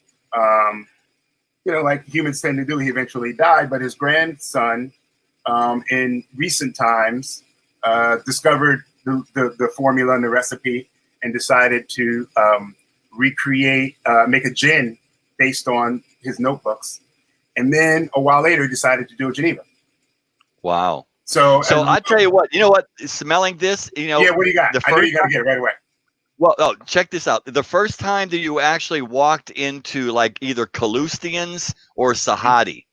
S2: You know, like humans tend to do. He eventually died, but his grandson, in recent times, discovered the formula and the recipe, and decided to recreate, make a gin based on his notebooks. And then a while later, he decided to do a Genever.
S1: Wow.
S2: So
S1: I tell you what, smelling this, you know.
S2: Yeah, what do you got? I know you got to get it right away.
S1: Well, check this out. The first time that you actually walked into like either Kalustyan's or Sahadi,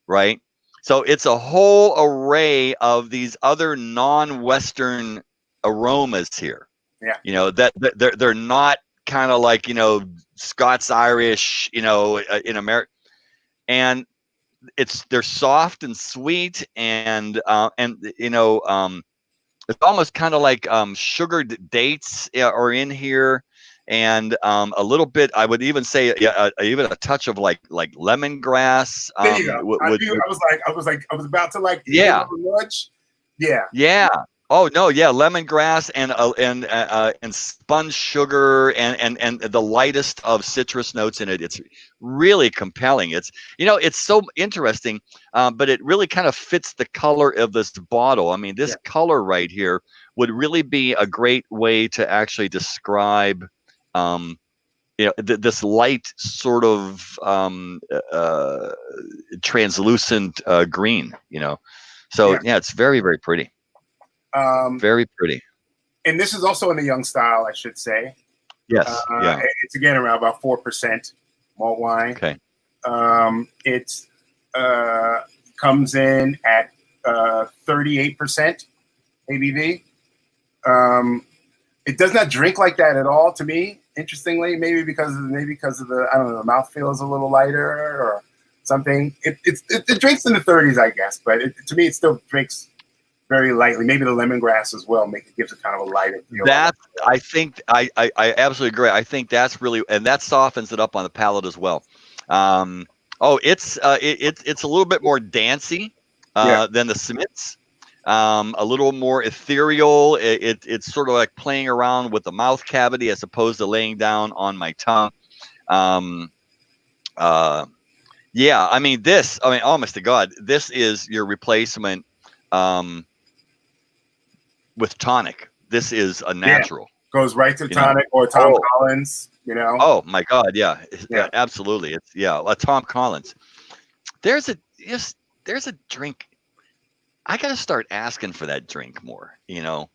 S1: right? So it's a whole array of these other non-Western aromas here.
S2: Yeah.
S1: You know, that they're not kind of like, you know, Scots Irish, you know, in America. And they're soft and sweet and you know, it's almost kind of like sugared dates are in here, and a little bit. I would even say even a touch of like lemongrass.
S2: There you go. I was about to like lunch. Yeah.
S1: Yeah. Oh no, yeah, lemongrass and spun sugar and the lightest of citrus notes in it. It's really compelling. It's, you know, it's so interesting, but it really kind of fits the color of this bottle. I mean, this color right here would really be a great way to actually describe, you know, this light sort of translucent green. You know, so yeah, it's very, very pretty. Very pretty.
S2: And this is also in the young style, I should say.
S1: Yes. Yeah.
S2: It's again around about 4% malt wine.
S1: Okay.
S2: It comes in at 38% ABV. It does not drink like that at all to me. Interestingly, maybe because of the, I don't know, the mouthfeel is a little lighter or something. It drinks in the 30s, I guess, but to me, it still drinks very lightly. Maybe the lemongrass as well gives it kind of a lighter feel.
S1: I think I absolutely agree. I think that's really, and that softens it up on the palate as well. It's a little bit more dancey than the Smiths. A little more ethereal. It's sort of like playing around with the mouth cavity as opposed to laying down on my tongue. Yeah, I mean, honest to God, this is your replacement with tonic. This is a natural.
S2: Goes right to tonic or Tom Collins,
S1: Oh my God, yeah, absolutely. It's Tom Collins. There's a drink. I got to start asking for that drink more. When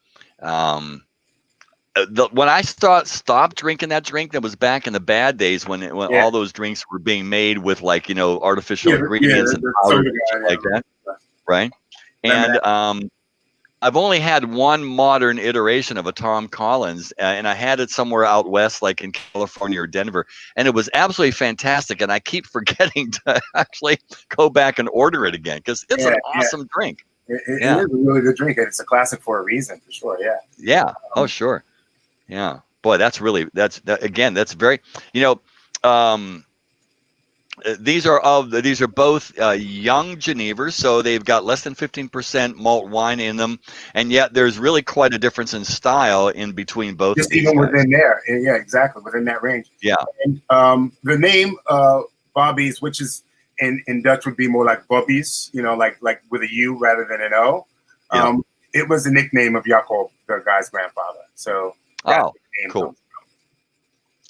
S1: I stopped drinking that drink, that was back in the bad days when all those drinks were being made with artificial ingredients and powders and shit like that, right? And I've only had one modern iteration of a Tom Collins, and I had it somewhere out west, like in California or Denver, and it was absolutely fantastic. And I keep forgetting to actually go back and order it again because it's an awesome drink.
S2: It is a really good drink, and it's a classic for a reason, for sure. Yeah.
S1: Yeah. Oh, sure. Yeah. Boy, that's very, these are both young Genevers, so they've got less than 15% malt wine in them, and yet there's really quite a difference in style in between both.
S2: Just even within there, yeah, exactly, within that range.
S1: Yeah.
S2: And the name Bobby's, which is in Dutch would be more like Bobby's, like with a U rather than an O. It was a nickname of Jacob, the guy's grandfather. So
S1: cool.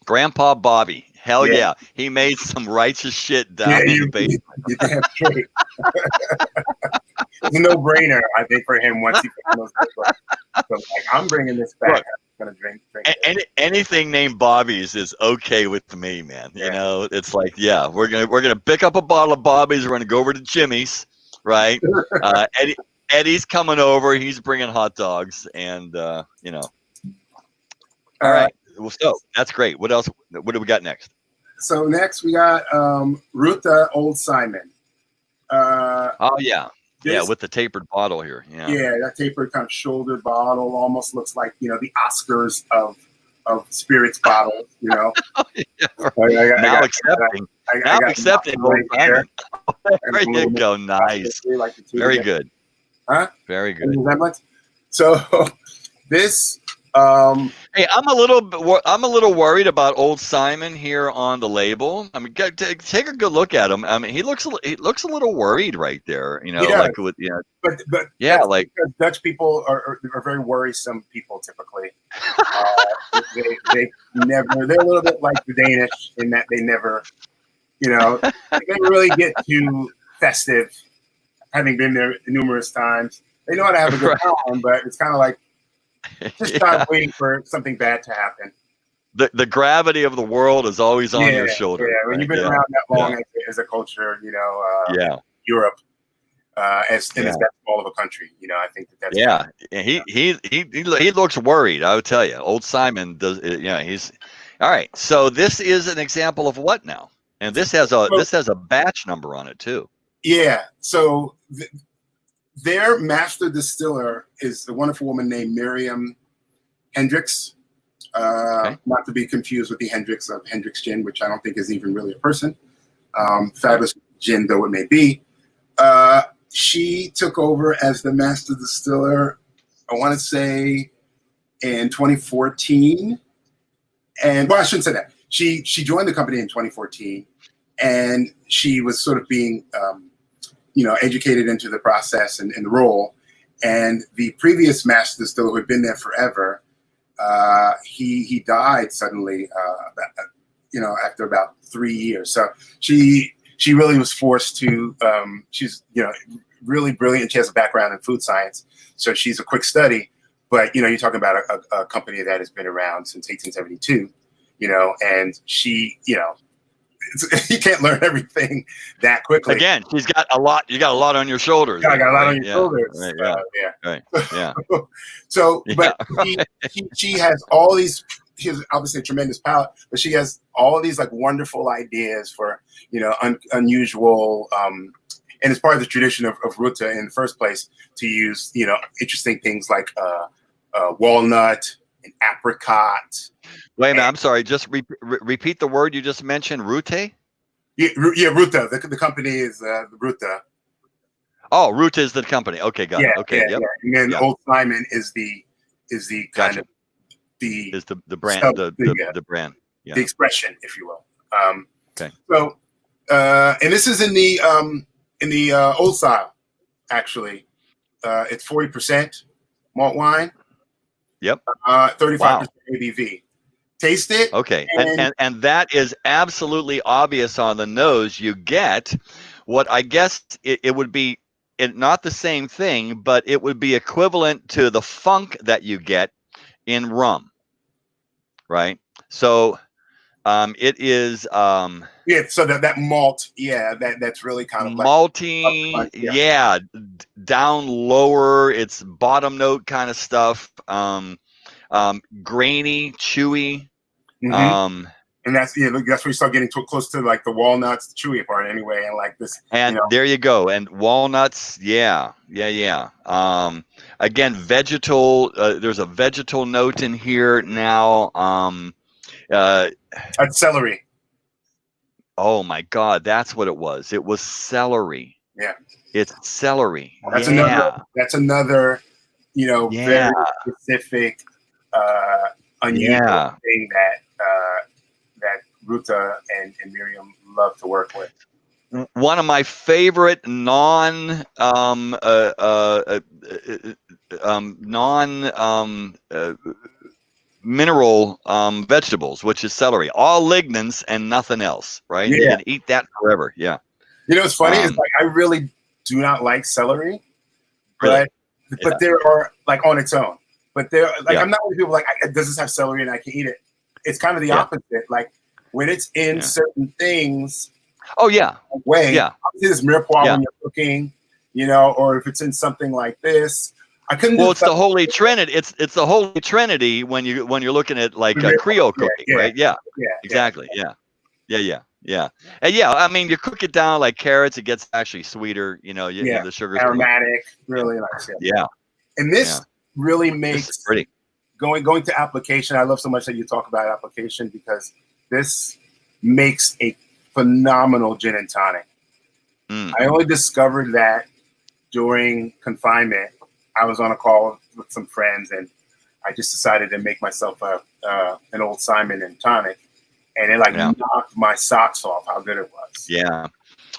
S1: Grandpa Bobby. Hell yeah. He made some righteous shit down in the basement.
S2: You damn straight. It's a no-brainer, I think, for him once he found those books. So, I'm bringing this back.
S1: Look,
S2: I'm gonna drink
S1: anything named Bobby's is okay with me, man. It's like, we're gonna pick up a bottle of Bobby's. We're gonna go over to Jimmy's, right? Eddie's coming over. He's bringing hot dogs, and All right. Well, so that's great. What else? What do we got next?
S2: So next we got Ruta Old Simon.
S1: With the tapered bottle here.
S2: Yeah, that tapered kind of shouldered bottle almost looks like the Oscars of spirits bottles.
S1: Now accepting. There you go. Nice. Very good.
S2: Huh?
S1: Very good.
S2: So this.
S1: Hey, I'm a little worried about Old Simon here on the label. I mean, take a good look at him. I mean, he looks a little worried right there.
S2: But because Dutch people are very worrisome people typically. They're a little bit like the Danish in that they never really get too festive. Having been there numerous times, they know how to have a good time, but it's kind of like. Just start waiting for something bad to happen.
S1: The gravity of the world is always on your shoulder.
S2: Yeah, when you've been around that long as a culture, Europe, as that small of a country, I think that's.
S1: Yeah, he looks worried. I would tell you, Old Simon does. He's all right. So this is an example of what now? And this has a batch number on it too.
S2: Yeah. So. Their master distiller is a wonderful woman named Miriam Hendricks, not to be confused with the Hendricks of Hendricks Gin, which I don't think is even really a person. Fabulous gin though it may be. She took over as the master distiller, I want to say, in 2014. And I shouldn't say that. She joined the company in 2014, and she was sort of being educated into the process and the role. And the previous master distiller who had been there forever, he died suddenly, after about 3 years. So she really was forced to, she's, really brilliant. She has a background in food science. So she's a quick study, but, you're talking about a company that has been around since 1872, and she, you can't learn everything that quickly.
S1: Again, she's got a lot. You got a lot on your shoulders.
S2: I got a lot on your shoulders.
S1: Right. Yeah.
S2: So, but she has all these. She has obviously a tremendous palate, but she has all these wonderful ideas for unusual. And it's part of the tradition of Ruta in the first place to use interesting things like walnut and apricot.
S1: Wait a minute, I'm sorry. Just repeat the word you just mentioned, Rute?
S2: Yeah, Ruta. The company is Ruta.
S1: Oh, Root is the company. Okay, got it. Okay, yep.
S2: And then
S1: Yeah.
S2: Old Simon is the kind
S1: Gotcha.
S2: of the
S1: Is the brand
S2: sub-
S1: the brand? Yeah.
S2: the expression, if you will.
S1: Okay.
S2: So, and this is in the old style, actually. It's 40% malt wine.
S1: Yep.
S2: 35% ABV. Taste it.
S1: Okay, and that is absolutely obvious on the nose. You get what I guess it would be, not the same thing, but it would be equivalent to the funk that you get in rum, right? So it is
S2: Yeah, so that malt, that's really kind of like
S1: malty, yeah, down lower. It's bottom note kind of stuff. Grainy, chewy.
S2: Mm-hmm. And that's that's where you start getting close to like the walnuts, the chewy part anyway, and like this.
S1: And there you go. And walnuts, yeah. Again, vegetal. There's a vegetal note in here now.
S2: That's celery.
S1: Oh my God, that's what it was. It was celery.
S2: Yeah,
S1: it's celery.
S2: That's another. Very specific, unusual thing that Ruta and Miriam love to work with.
S1: One of my favorite mineral vegetables, which is celery, all lignans and nothing else, right? You can eat that forever. Yeah.
S2: It's funny. It's like I really do not like celery,
S1: really?
S2: but there are like on its own. But there, like I'm not one of the people like, does this have celery and I can eat it? It's kind of the opposite. Like when it's in certain things.
S1: Oh yeah.
S2: Way. Obviously, there's mirepoix when you're cooking, or if it's in something like this. I couldn't.
S1: Well, it's the Holy Trinity. It's the Holy Trinity when you're looking at like Creole cooking, right? Yeah. Exactly. Yeah. And I mean, you cook it down like carrots, it gets actually sweeter. The sugar's
S2: aromatic, really nice.
S1: Yeah.
S2: And this really makes
S1: pretty.
S2: Going to application. I love so much that you talk about application because this makes a phenomenal gin and tonic. I only discovered that during confinement. I was on a call with some friends, and I just decided to make myself an Old Simon and tonic, and it knocked my socks off how good it was.
S1: Yeah.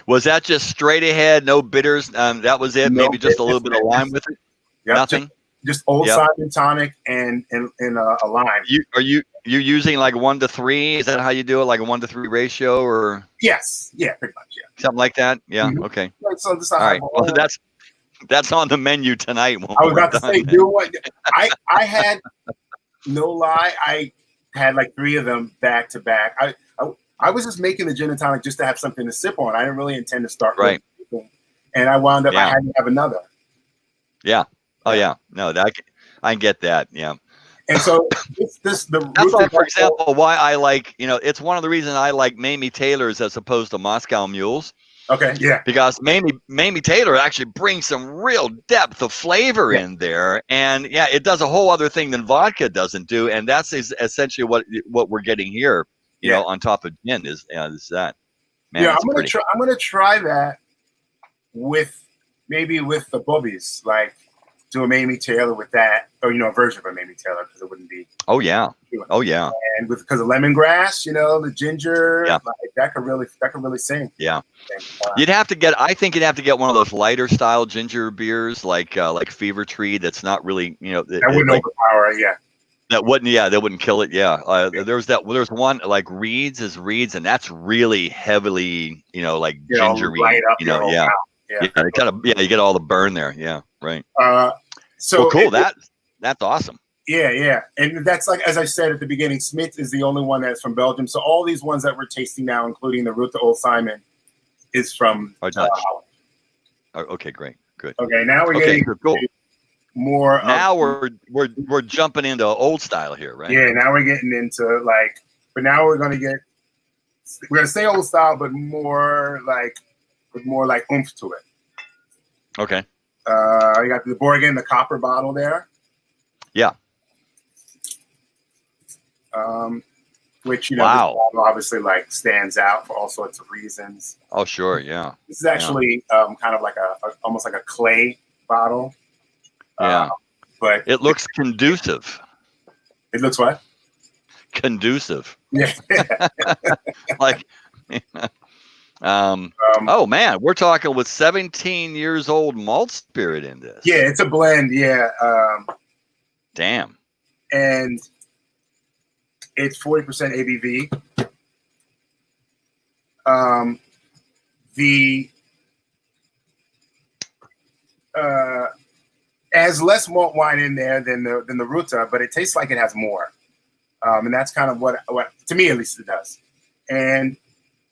S1: Was that just straight ahead, no bitters? That was it. Maybe just a little bit of lime with it.
S2: Yep,
S1: Nothing.
S2: Just Old Simon tonic and a lime.
S1: You're using like 1 to 3? Is that how you do it? Like a 1 to 3 ratio, or?
S2: Yes. Yeah, pretty much. Yeah.
S1: Something like that. Yeah.
S2: Mm-hmm.
S1: Okay.
S2: So
S1: all right. Well, that's on the menu tonight.
S2: I was about to say, what? I had no lie. I had like 3 of them back to back. I was just making the gin and tonic just to have something to sip on. I didn't really intend to start.
S1: Right.
S2: And I wound up. I had to have another.
S1: Yeah. Oh yeah. No, I get that. Yeah.
S2: And so
S1: that's like, for example, why I like, it's one of the reasons I like Mamie Taylor's as opposed to Moscow Mules.
S2: Okay, yeah.
S1: Because Mamie Taylor actually brings some real depth of flavor in there, and it does a whole other thing than vodka doesn't do, and that's essentially what we're getting here. On top of gin is that. Man,
S2: I'm gonna try that with the bobbies, like do a Mamie Taylor with that, or a version of a Mamie Taylor, because it wouldn't be.
S1: Oh yeah.
S2: And because of lemongrass, the ginger, like, that could really sing.
S1: Yeah. I think you'd have to get one of those lighter style ginger beers, like Fever Tree. That's not really,
S2: that wouldn't overpower. Yeah.
S1: That wouldn't kill it. Yeah. There's one like Reed's, and that's really heavily, like gingery.
S2: Light up,
S1: Yeah. It kind of, you get all the burn there. Yeah. Right.
S2: So
S1: cool. That's awesome.
S2: Yeah. And that's like, as I said at the beginning, Smith is the only one that's from Belgium. So all these ones that we're tasting now, including the Root to Old Simon, is from
S1: Holland. Okay, great. Good.
S2: Okay, now we're getting more.
S1: Now we're jumping into old style here, right?
S2: Yeah, now we're getting into but now we're gonna stay old style, but more like oomph to it.
S1: Okay.
S2: You got the Borgen, the copper bottle there.
S1: Yeah.
S2: which, this
S1: Wow.
S2: bottle obviously like stands out for all sorts of reasons.
S1: Oh, sure. Yeah.
S2: This is actually kind of like almost like a clay bottle.
S1: Yeah.
S2: But
S1: It looks conducive.
S2: it looks what?
S1: Conducive.
S2: Yeah.
S1: Like, oh man, we're talking with 17 years old malt spirit in this.
S2: Yeah, it's a blend. Yeah.
S1: Damn.
S2: And it's 40% ABV. Has less malt wine in there than the Ruta, but it tastes like it has more. And that's kind of what to me at least it does. And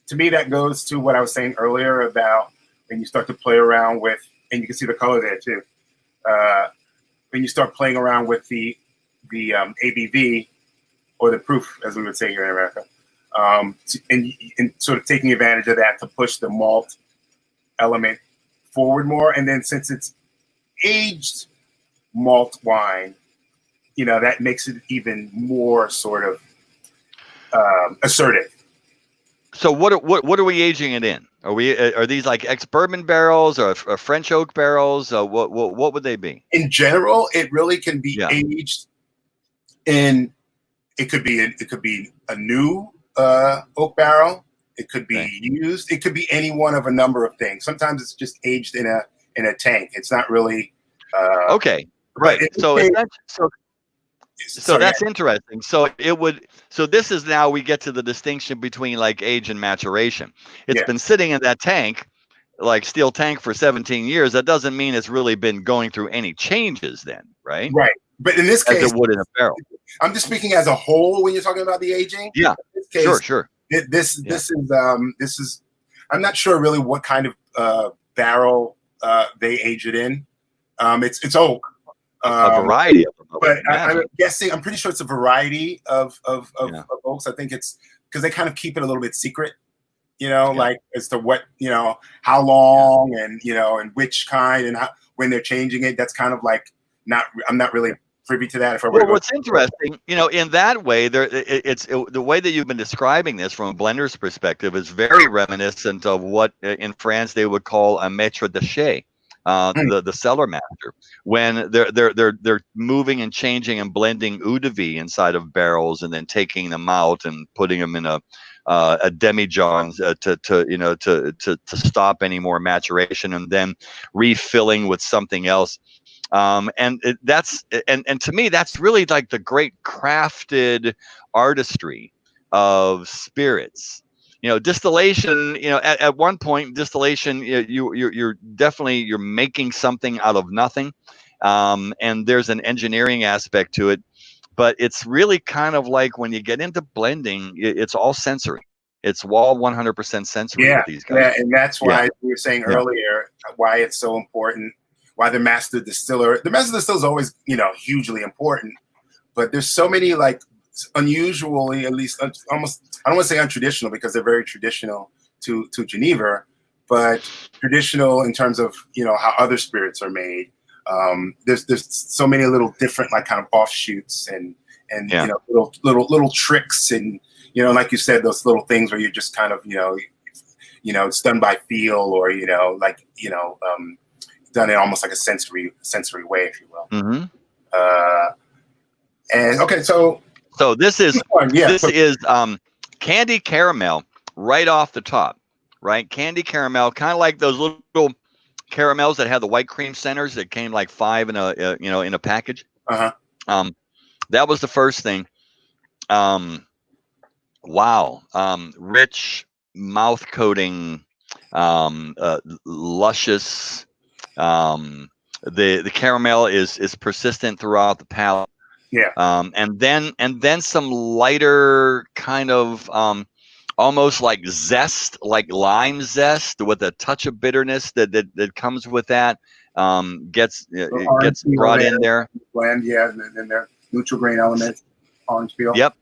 S2: to me that goes to what I was saying earlier about when you start to play around with, and you can see the color there too. When you start playing around with the ABV or the proof, as we would say here in America, and sort of taking advantage of that to push the malt element forward more. And then since it's aged malt wine, that makes it even more sort of assertive.
S1: So what are we aging it in? Are these like ex-bourbon barrels or French oak barrels? What would they be?
S2: In general, it really can be aged in. It could be a new oak barrel. It could be used. It could be any one of a number of things. Sometimes it's just aged in a tank. It's not really. Okay.
S1: Right. So that's interesting. So this is now we get to the distinction between like age and maturation. It's been sitting in that tank, like steel tank, for 17 years. That doesn't mean it's really been going through any changes then, right?
S2: Right. But in this case,
S1: as it would in a barrel.
S2: I'm just speaking as a whole when you're talking about the aging.
S1: Yeah.
S2: In this case,
S1: sure.
S2: This is I'm not sure really what kind of barrel they age it in. It's oak.
S1: A variety of them.
S2: But I'm guessing, I'm pretty sure it's a variety of oaks. I think it's because they kind of keep it a little bit secret, like as to what, how long and, and which kind and when they're changing it. That's kind of like I'm not really privy to that.
S1: What's interesting, in that way, the way that you've been describing this from a blender's perspective is very reminiscent of what in France they would call a maître d'échelle. The cellar master, when they're moving and changing and blending eau de vie inside of barrels and then taking them out and putting them in a demijohn to stop any more maturation and then refilling with something else. And to me that's really like the great crafted artistry of spirits. Distillation, at one point, distillation, you're definitely making something out of nothing. And there's an engineering aspect to it, but it's really kind of like when you get into blending, it's all sensory. It's all 100% sensory with these guys.
S2: Yeah, and that's why we were saying earlier why it's so important, why the master distiller is always, hugely important, but there's so many like unusually, at least almost, I don't want to say untraditional because they're very traditional to Genever, but traditional in terms of how other spirits are made. There's so many little different like kind of offshoots and little tricks and like you said, those little things where you're just kind of it's done by feel or done in almost like a sensory way, if you will.
S1: Mm-hmm.
S2: And okay, so
S1: this is candy caramel right off the top, right? Candy caramel, kind of like those little caramels that have the white cream centers that came like 5 in a package. That was the first thing. Wow. Rich mouth coating, luscious. The caramel is persistent throughout the palate.
S2: Yeah.
S1: And then some lighter kind of almost like zest, like lime zest with a touch of bitterness that comes with that. Gets brought in there.
S2: Blend, and then their neutral grain elements, orange peel.
S1: Yep.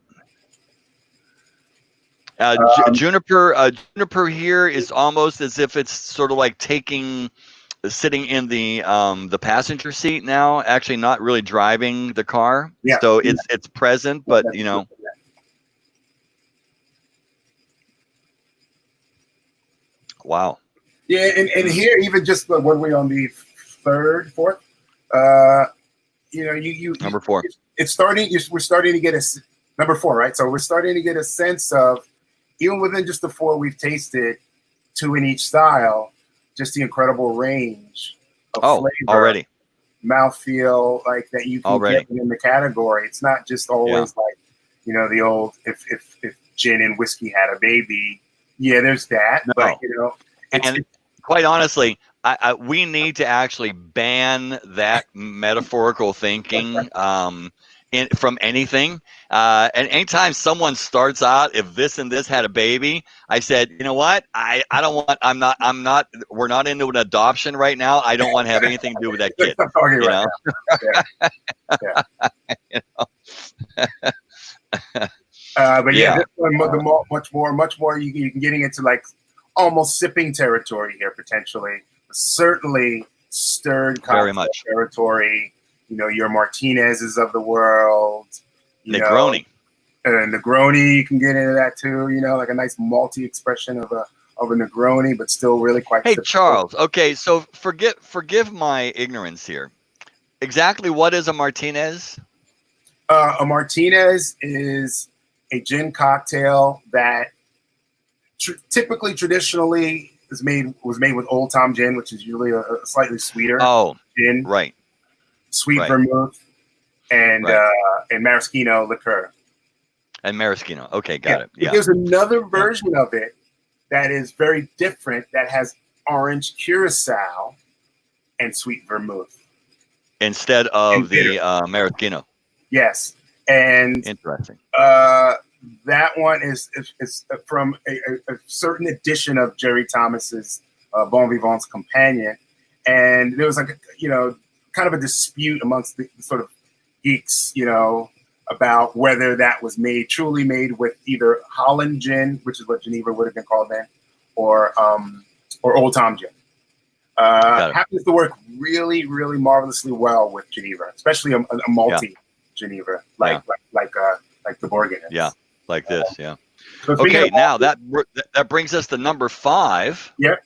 S1: Juniper here is almost as if it's sort of like sitting in the passenger seat now, actually not really driving the car.
S2: Yeah.
S1: So it's present, but Wow.
S2: Yeah, and here, even just what are we on the fourth?
S1: Number 4.
S2: It's starting. We're starting to get number 4, right? So we're starting to get a sense of, even within just the 4 we've tasted, 2 in each style, just the incredible range of flavor,
S1: already,
S2: mouthfeel, like that you can get in the category. It's not just always like, the old if gin and whiskey had a baby. Yeah, there's that, but
S1: and quite honestly, we need to actually ban that metaphorical thinking from anything. And anytime someone starts out, if this and this had a baby, I said, you know what? I don't want. I'm not. We're not into an adoption right now. I don't want to have anything to do with that kid.
S2: But this one, much more. You can getting into like almost sipping territory here potentially. Certainly stirred cocktail territory. Your Martinez's of the world.
S1: Negroni.
S2: Negroni, you can get into that too. Like a nice malty expression of a Negroni, but still really quite.
S1: Hey, Charles. Okay, so forgive my ignorance here. Exactly what is a Martinez?
S2: A Martinez is a gin cocktail that traditionally was made with Old Tom gin, which is usually a slightly sweeter gin.
S1: Right.
S2: Sweet vermouth and maraschino liqueur.
S1: And maraschino. Okay, got it. Yeah.
S2: There's another version of it that is very different that has orange curacao and sweet vermouth
S1: instead of the maraschino.
S2: Yes, and
S1: interesting.
S2: That one is from a certain edition of Jerry Thomas's Bon Vivant's Companion, and there was like kind of a dispute amongst the sort of geeks, about whether that was truly made with either Holland gin, which is what Genever would have been called then, or Old Tom gin. Happens to work really, really marvelously well with Genever, especially a malty Genever, like the Borgen is.
S1: Yeah, like this. Yeah. So okay, now that brings us to number 5.
S2: Yep.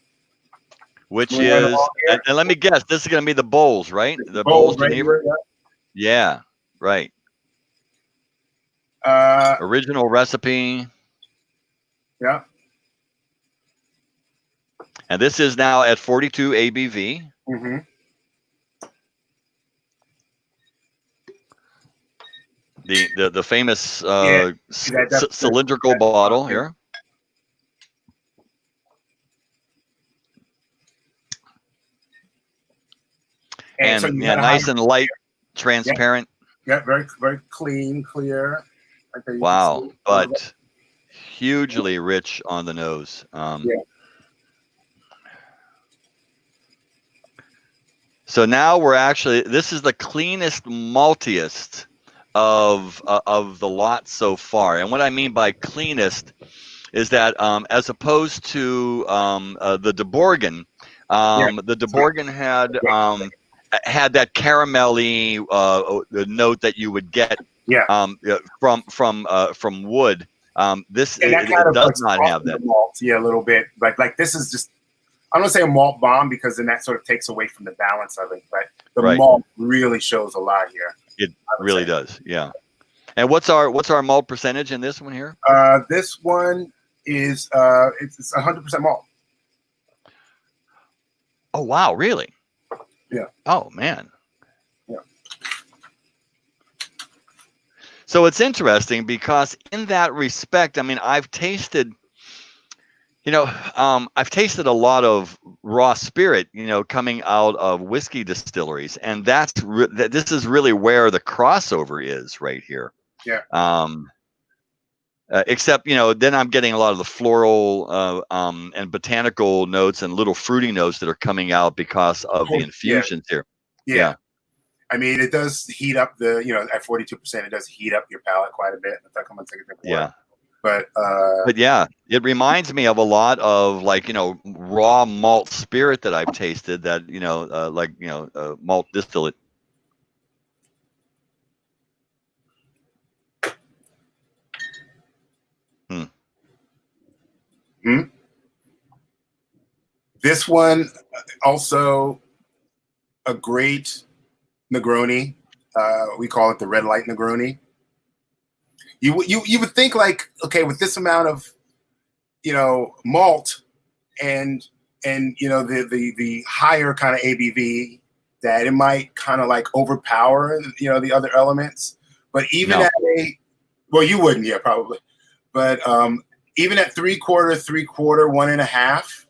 S1: Which is, and let me guess, this is going to be the bowls, right? The bowls Genever. Yeah, right. Original recipe.
S2: Yeah.
S1: And this is now at 42 ABV.
S2: Mm-hmm.
S1: The famous cylindrical bottle here. And so nice and light, transparent.
S2: Yeah, very, very clean, clear.
S1: Wow, but hugely rich on the nose. So now we're actually, this is the cleanest, maltiest of the lot so far. And what I mean by cleanest is that as opposed to the De Borgen, the De Borgen had that caramelly note that you would get from wood. This it does not have that.
S2: Malt, a little bit, but like this is just, I don't want to say a malt bomb because then that sort of takes away from the balance of it. But the malt really shows a lot here.
S1: It really does, yeah. And what's our malt percentage in this one here?
S2: This one is it's 100% malt.
S1: Oh wow, really?
S2: Yeah.
S1: Oh man.
S2: Yeah.
S1: So it's interesting because in that respect, I mean, I've tasted a lot of raw spirit, coming out of whiskey distilleries, and this is really where the crossover is right here.
S2: Yeah.
S1: Except, then I'm getting a lot of the floral and botanical notes and little fruity notes that are coming out because of the infusions here.
S2: Yeah. I mean, it does heat up at 42%, it does heat up your palate quite a bit. In fact, I'm going to take a drink of water. But
S1: yeah, it reminds me of a lot of raw malt spirit that I've tasted that, malt distillate.
S2: This one also a great Negroni. We call it the red light Negroni. You would think like, okay, with this amount of, malt and the higher kind of ABV, that it might kind of like overpower the other elements. But even at well, you wouldn't, yeah, probably. But even at 3/4, 1.5,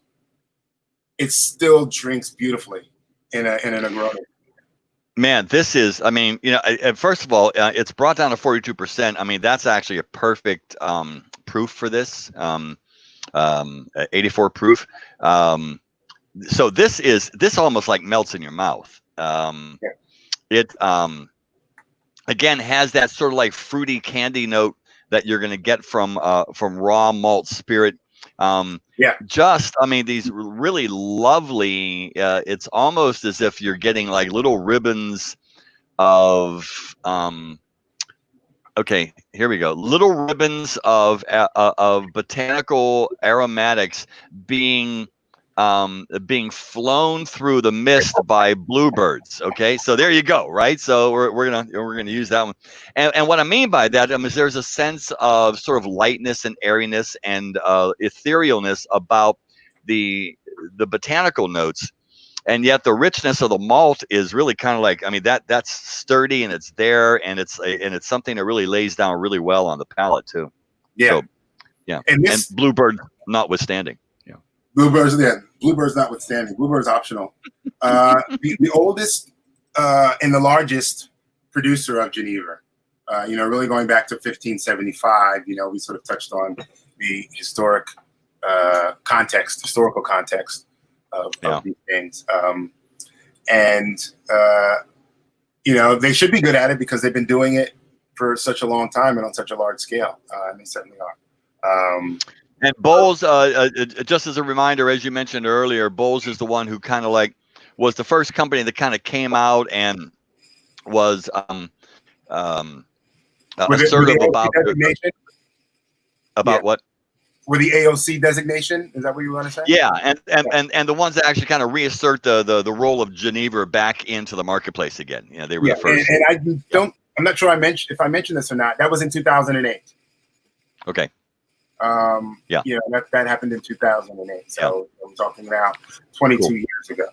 S2: it still drinks beautifully in a Negroni.
S1: Man, this is, I mean, first of all, it's brought down to 42%. I mean, that's actually a perfect proof for this, 84 proof. So this almost like melts in your mouth. It again has that sort of like fruity candy note that you're going to get from raw malt spirit. Just, I mean, these really lovely, it's almost as if you're getting like little ribbons of, okay, here we go. Little ribbons of botanical aromatics being flown through the mist by bluebirds. Okay, so there you go. Right. So we're gonna use that one. And what I mean by that is there's a sense of sort of lightness and airiness and etherealness about the botanical notes, and yet the richness of the malt is really kind of like, I mean, that's sturdy and it's there, and it's something that really lays down really well on the palate too.
S2: Yeah.
S1: So, yeah. And bluebird notwithstanding.
S2: Bluebird's notwithstanding. Bluebird's optional. The oldest and the largest producer of Genever. Really going back to 1575. We sort of touched on the historical context of these things. They should be good at it because they've been doing it for such a long time and on such a large scale. And they certainly are.
S1: And Bowles, just as a reminder, as you mentioned earlier, Bowles is the one who kind of like was the first company that kind of came out and was assertive about what?
S2: With the AOC designation, is that what you want to say?
S1: Yeah, and the ones that actually kind of reassert the role of Genever back into the marketplace again. They were the first.
S2: And I'm not sure if I mentioned this or not. That was in 2008.
S1: Okay.
S2: That happened in 2008. So I'm talking about 22 years ago.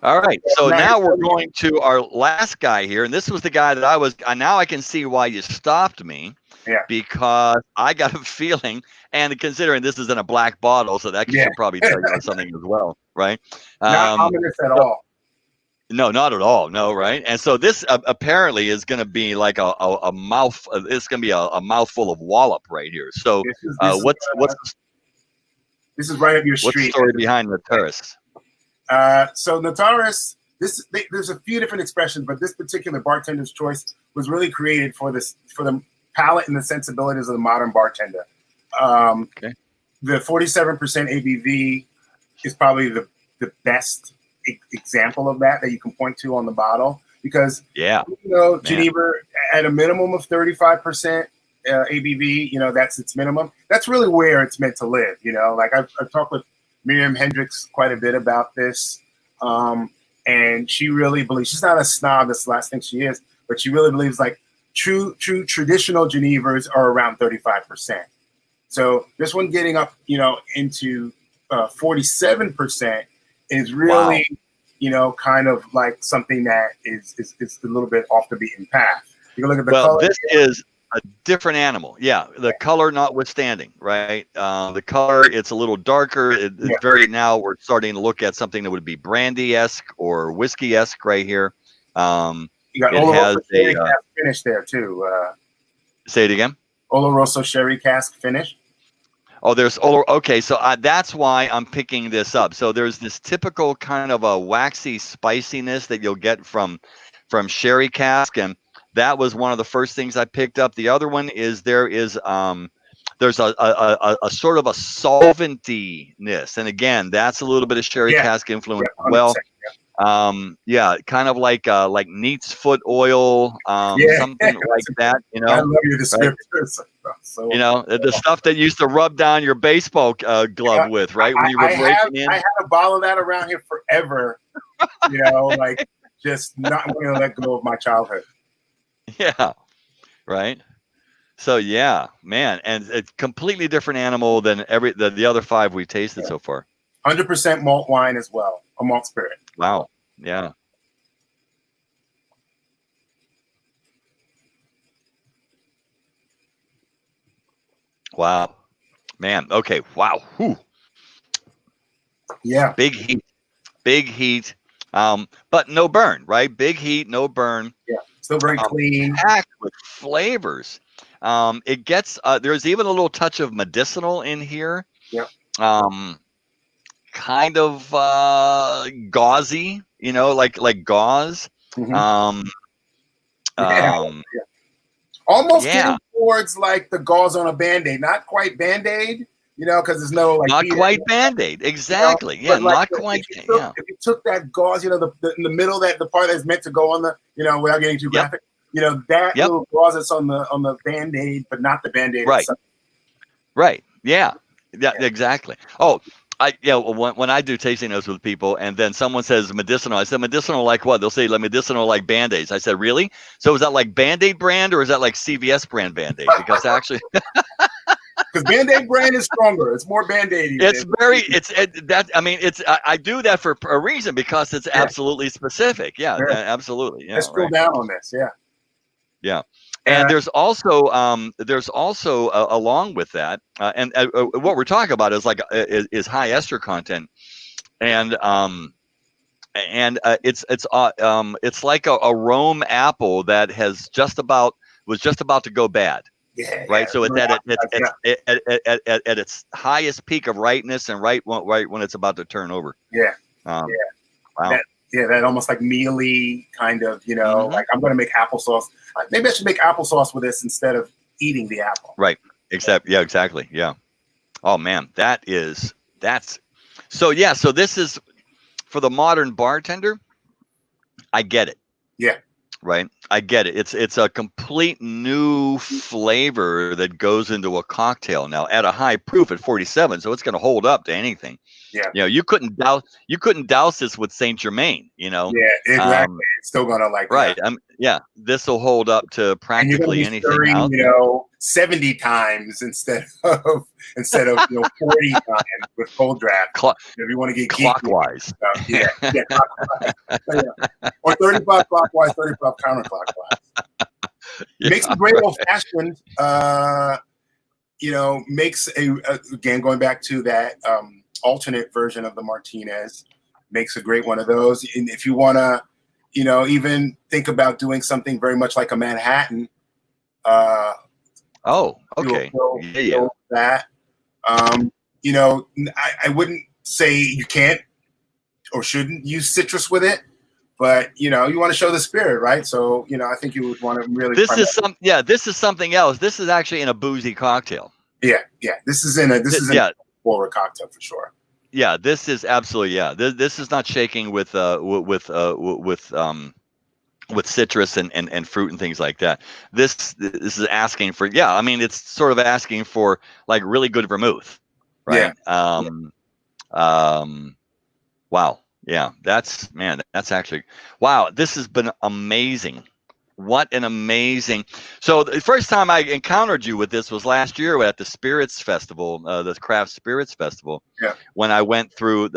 S1: All right. So now we're going to our last guy here, and this was the guy that now I can see why you stopped me.
S2: Yeah.
S1: Because I got a feeling, and considering this is in a black bottle, so that should probably tell you something as well, right?
S2: Not ominous at all.
S1: No, not at all. No, right? And so this apparently is going to be like a mouth. It's going to be a mouthful of wallop right here. So
S2: this is right up your street.
S1: What's the story behind Notaris?
S2: So Notaris, there's a few different expressions, but this particular bartender's choice was really created for the palate and the sensibilities of the modern bartender. The 47% ABV is probably the best example of that you can point to on the bottle, because Genever at a minimum of 35% ABV, that's its minimum. That's really where it's meant to live. Like I've talked with Miriam Hendricks quite a bit about this, and she really believes, she's not a snob, that's the last thing she is, but she really believes like true traditional Genevers are around 35%. So this one getting up, into 47% is really, kind of like something that is a little bit off the beaten path. You can look at the color.
S1: This is a different animal. Yeah, the color notwithstanding, right? The color, it's a little darker. It's now we're starting to look at something that would be brandy-esque or whiskey-esque right here.
S2: You got Oloroso sherry cask finish there too.
S1: Say it again.
S2: Oloroso sherry cask finish.
S1: Oh, there's okay. So that's why I'm picking this up. So there's this typical kind of a waxy spiciness that you'll get from sherry cask, and that was one of the first things I picked up. The other one is there's a sort of a solventiness, and again, that's a little bit of sherry cask influence as well. Yeah, kind of like neat's foot oil,
S2: Yeah,
S1: something like that,
S2: I love your
S1: right?
S2: descriptors. So
S1: The stuff that you used to rub down your baseball glove with, right? When you were breaking in.
S2: I had a bottle of that around here forever. Like just not going to let go of my childhood.
S1: Yeah, right. So yeah, man, and it's completely different animal than the other five we've tasted so far.
S2: 100% malt wine as well, a malt spirit.
S1: Wow. Yeah. Wow, man. Okay. Wow. Whew.
S2: Yeah.
S1: Big heat. But no burn, right? Big heat, no burn.
S2: Yeah. Still very clean.
S1: Packed with flavors. It gets there's even a little touch of medicinal in here.
S2: Yeah.
S1: Kind of gauzy, like gauze.
S2: Mm-hmm. Yeah. Almost getting towards like the gauze on a Band-Aid. Not quite Band-Aid, because there's no like.
S1: Not quite Band-Aid. Exactly. Yeah,
S2: like,
S1: not quite.
S2: If you took that gauze, in the middle, the part that's meant to go on the, without getting too graphic, that little gauze that's on the Band-Aid, but not the Band-Aid itself.
S1: Right. Yeah. Yeah. Exactly. Oh, when I do tasting notes with people and then someone says medicinal, I said medicinal like what? They'll say like medicinal like Band-Aids. I said, really? So is that like Band-Aid brand or is that like CVS brand Band-Aid? Because actually,
S2: because Band-Aid brand is stronger. It's more Band-Aid.
S1: I do that for a reason because it's absolutely specific. Yeah, absolutely. Yeah.
S2: Let's drill down on this. Yeah.
S1: Yeah. And there's also along with that, and what we're talking about is is high ester content, and it's like a Rome apple that was just about to go bad.
S2: Yeah,
S1: right. So it's at its highest peak of ripeness and right when it's about to turn over.
S2: Yeah.
S1: Wow.
S2: That almost like mealy kind of, like I'm going to make applesauce. Maybe I should make applesauce with this instead of eating the apple.
S1: Right. Exactly. Yeah. Oh man, so this is for the modern bartender. I get it.
S2: Yeah.
S1: Right. I get it. It's a complete new flavor that goes into a cocktail now at a high proof at 47. So it's going to hold up to anything.
S2: Yeah.
S1: You couldn't douse this with Saint Germain,
S2: Yeah, exactly. It's still going to
S1: right. This will hold up to practically anything
S2: stirring,
S1: out there.
S2: 70 times instead of 40 times with cold draft. If you want to get
S1: clockwise.
S2: Clockwise. Or 35 clockwise, 35 counterclockwise. Makes a great old fashioned. Makes again going back to that alternate version of the Martinez. Makes a great one of those. And if you want to, even think about doing something very much like a Manhattan.
S1: Okay.
S2: That. I wouldn't say you can't or shouldn't use citrus with it, but you want to show the spirit, right? So I think you would want to really.
S1: This is something else. This is actually in a boozy cocktail.
S2: Yeah. This is in a forward cocktail for sure.
S1: Yeah, this is absolutely This is not shaking with citrus and fruit and things like that. This is asking for it's sort of asking for like really good vermouth, right? Wow. Yeah, that's actually wow. This has been amazing. What an amazing. So the first time I encountered you with this was last year at the Spirits Festival, the Craft Spirits Festival.
S2: Yeah.
S1: When I went through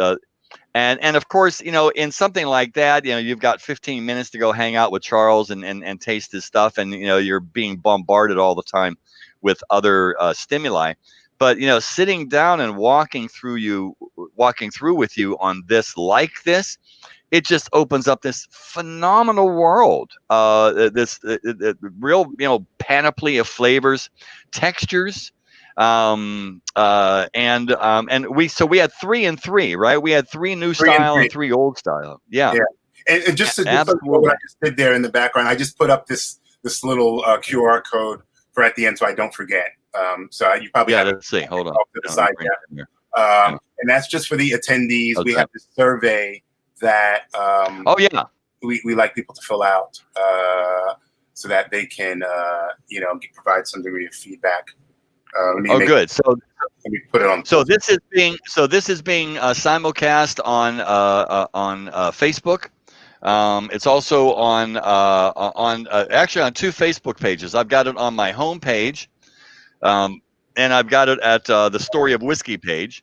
S1: and of course, in something like that, you've got 15 minutes to go hang out with Charles and taste his stuff. And, you're being bombarded all the time with other stimuli. But, sitting down and walking through with you on this, it just opens up this phenomenal world, this real, panoply of flavors, textures, and we had 3 and 3, right? We had 3 new style and 3 old style. Yeah.
S2: And just what I just did there in the background, I just put up this little QR code for at the end, so I don't forget. So you probably have
S1: let's see. Hold on.
S2: To the side, and that's just for the attendees.
S1: Okay.
S2: We have this survey that
S1: Oh yeah.
S2: we like people to fill out so that they can provide some degree of feedback.
S1: Oh, good. So
S2: we put it on.
S1: So this is being simulcast on Facebook. It's also on actually on 2 Facebook pages. I've got it on my home page, and I've got it at the Story of Whiskey page.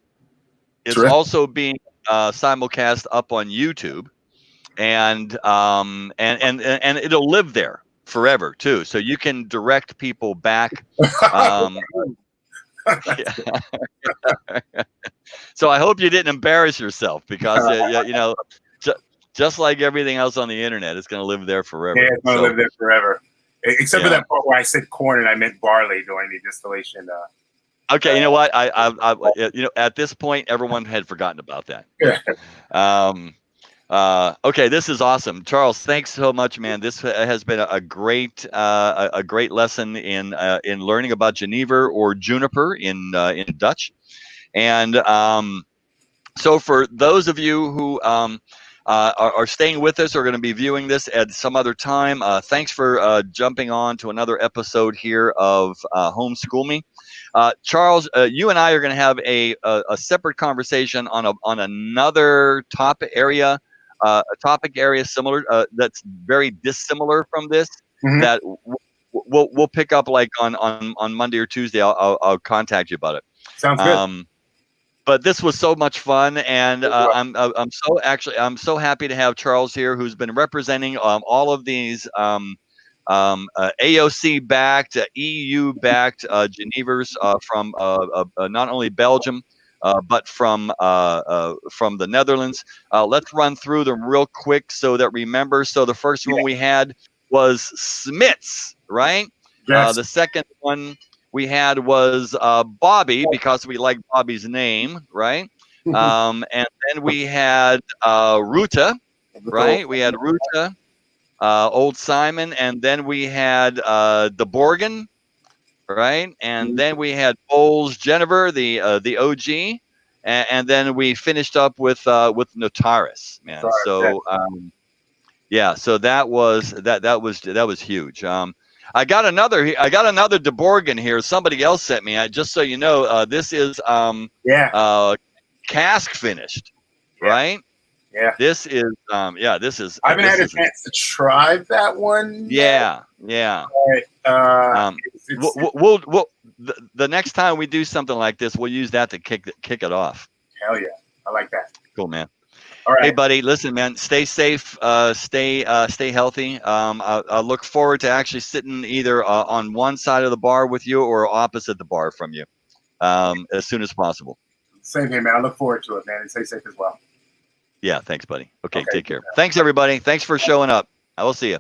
S1: It's
S2: Terrific.
S1: also being simulcast up on YouTube, and it'll live there forever too. So you can direct people back. So I hope you didn't embarrass yourself, because just like everything else on the internet, it's going to live there forever.
S2: Yeah, it's going to live there forever. Except for that part where I said corn and I meant barley during the distillation.
S1: Okay, you know what? At this point, everyone had forgotten about that. Okay, this is awesome, Charles. Thanks so much, man. This has been a great lesson in learning about Genever, or juniper in Dutch. And so for those of you who are staying with us, or going to be viewing this at some other time, thanks for jumping on to another episode here of HomeSchoolMe. Charles, you and I are going to have a separate conversation on another topic area similar, that's very dissimilar from this. That we'll pick up like on Monday or Tuesday. I'll contact you about it.
S2: Sounds good.
S1: But this was so much fun, and I'm so happy to have Charles here, who's been representing all of these AOC backed, EU backed Genevers from not only Belgium, but from the Netherlands. Let's run through them real quick so that remember. So the first one we had was Smits, right?
S2: Yes.
S1: The second one we had was Bobby, because we like Bobby's name, right? And then we had Ruta, right? We had Ruta, Old Simon, and then we had the Borgen, right? And then we had Bowles Genever, the OG, and then we finished up with Notaris, man. So so that was huge. I got another De Borgen here. Somebody else sent me. Just so you know, this is cask finished, right?
S2: Yeah.
S1: This is this is.
S2: I haven't had a chance to try that one.
S1: Yeah.
S2: Right.
S1: We'll the next time we do something like this, we'll use that to kick it off.
S2: Hell yeah, I like that.
S1: Cool, man.
S2: All right.
S1: Hey, buddy, listen, man, stay safe, stay healthy. I look forward to actually sitting either on one side of the bar with you or opposite the bar from you as soon as possible.
S2: Same here, man. I look forward to it, man. And stay safe as well.
S1: Yeah, thanks, buddy. Okay, take care. Thanks, everybody. Thanks for showing up. I will see you.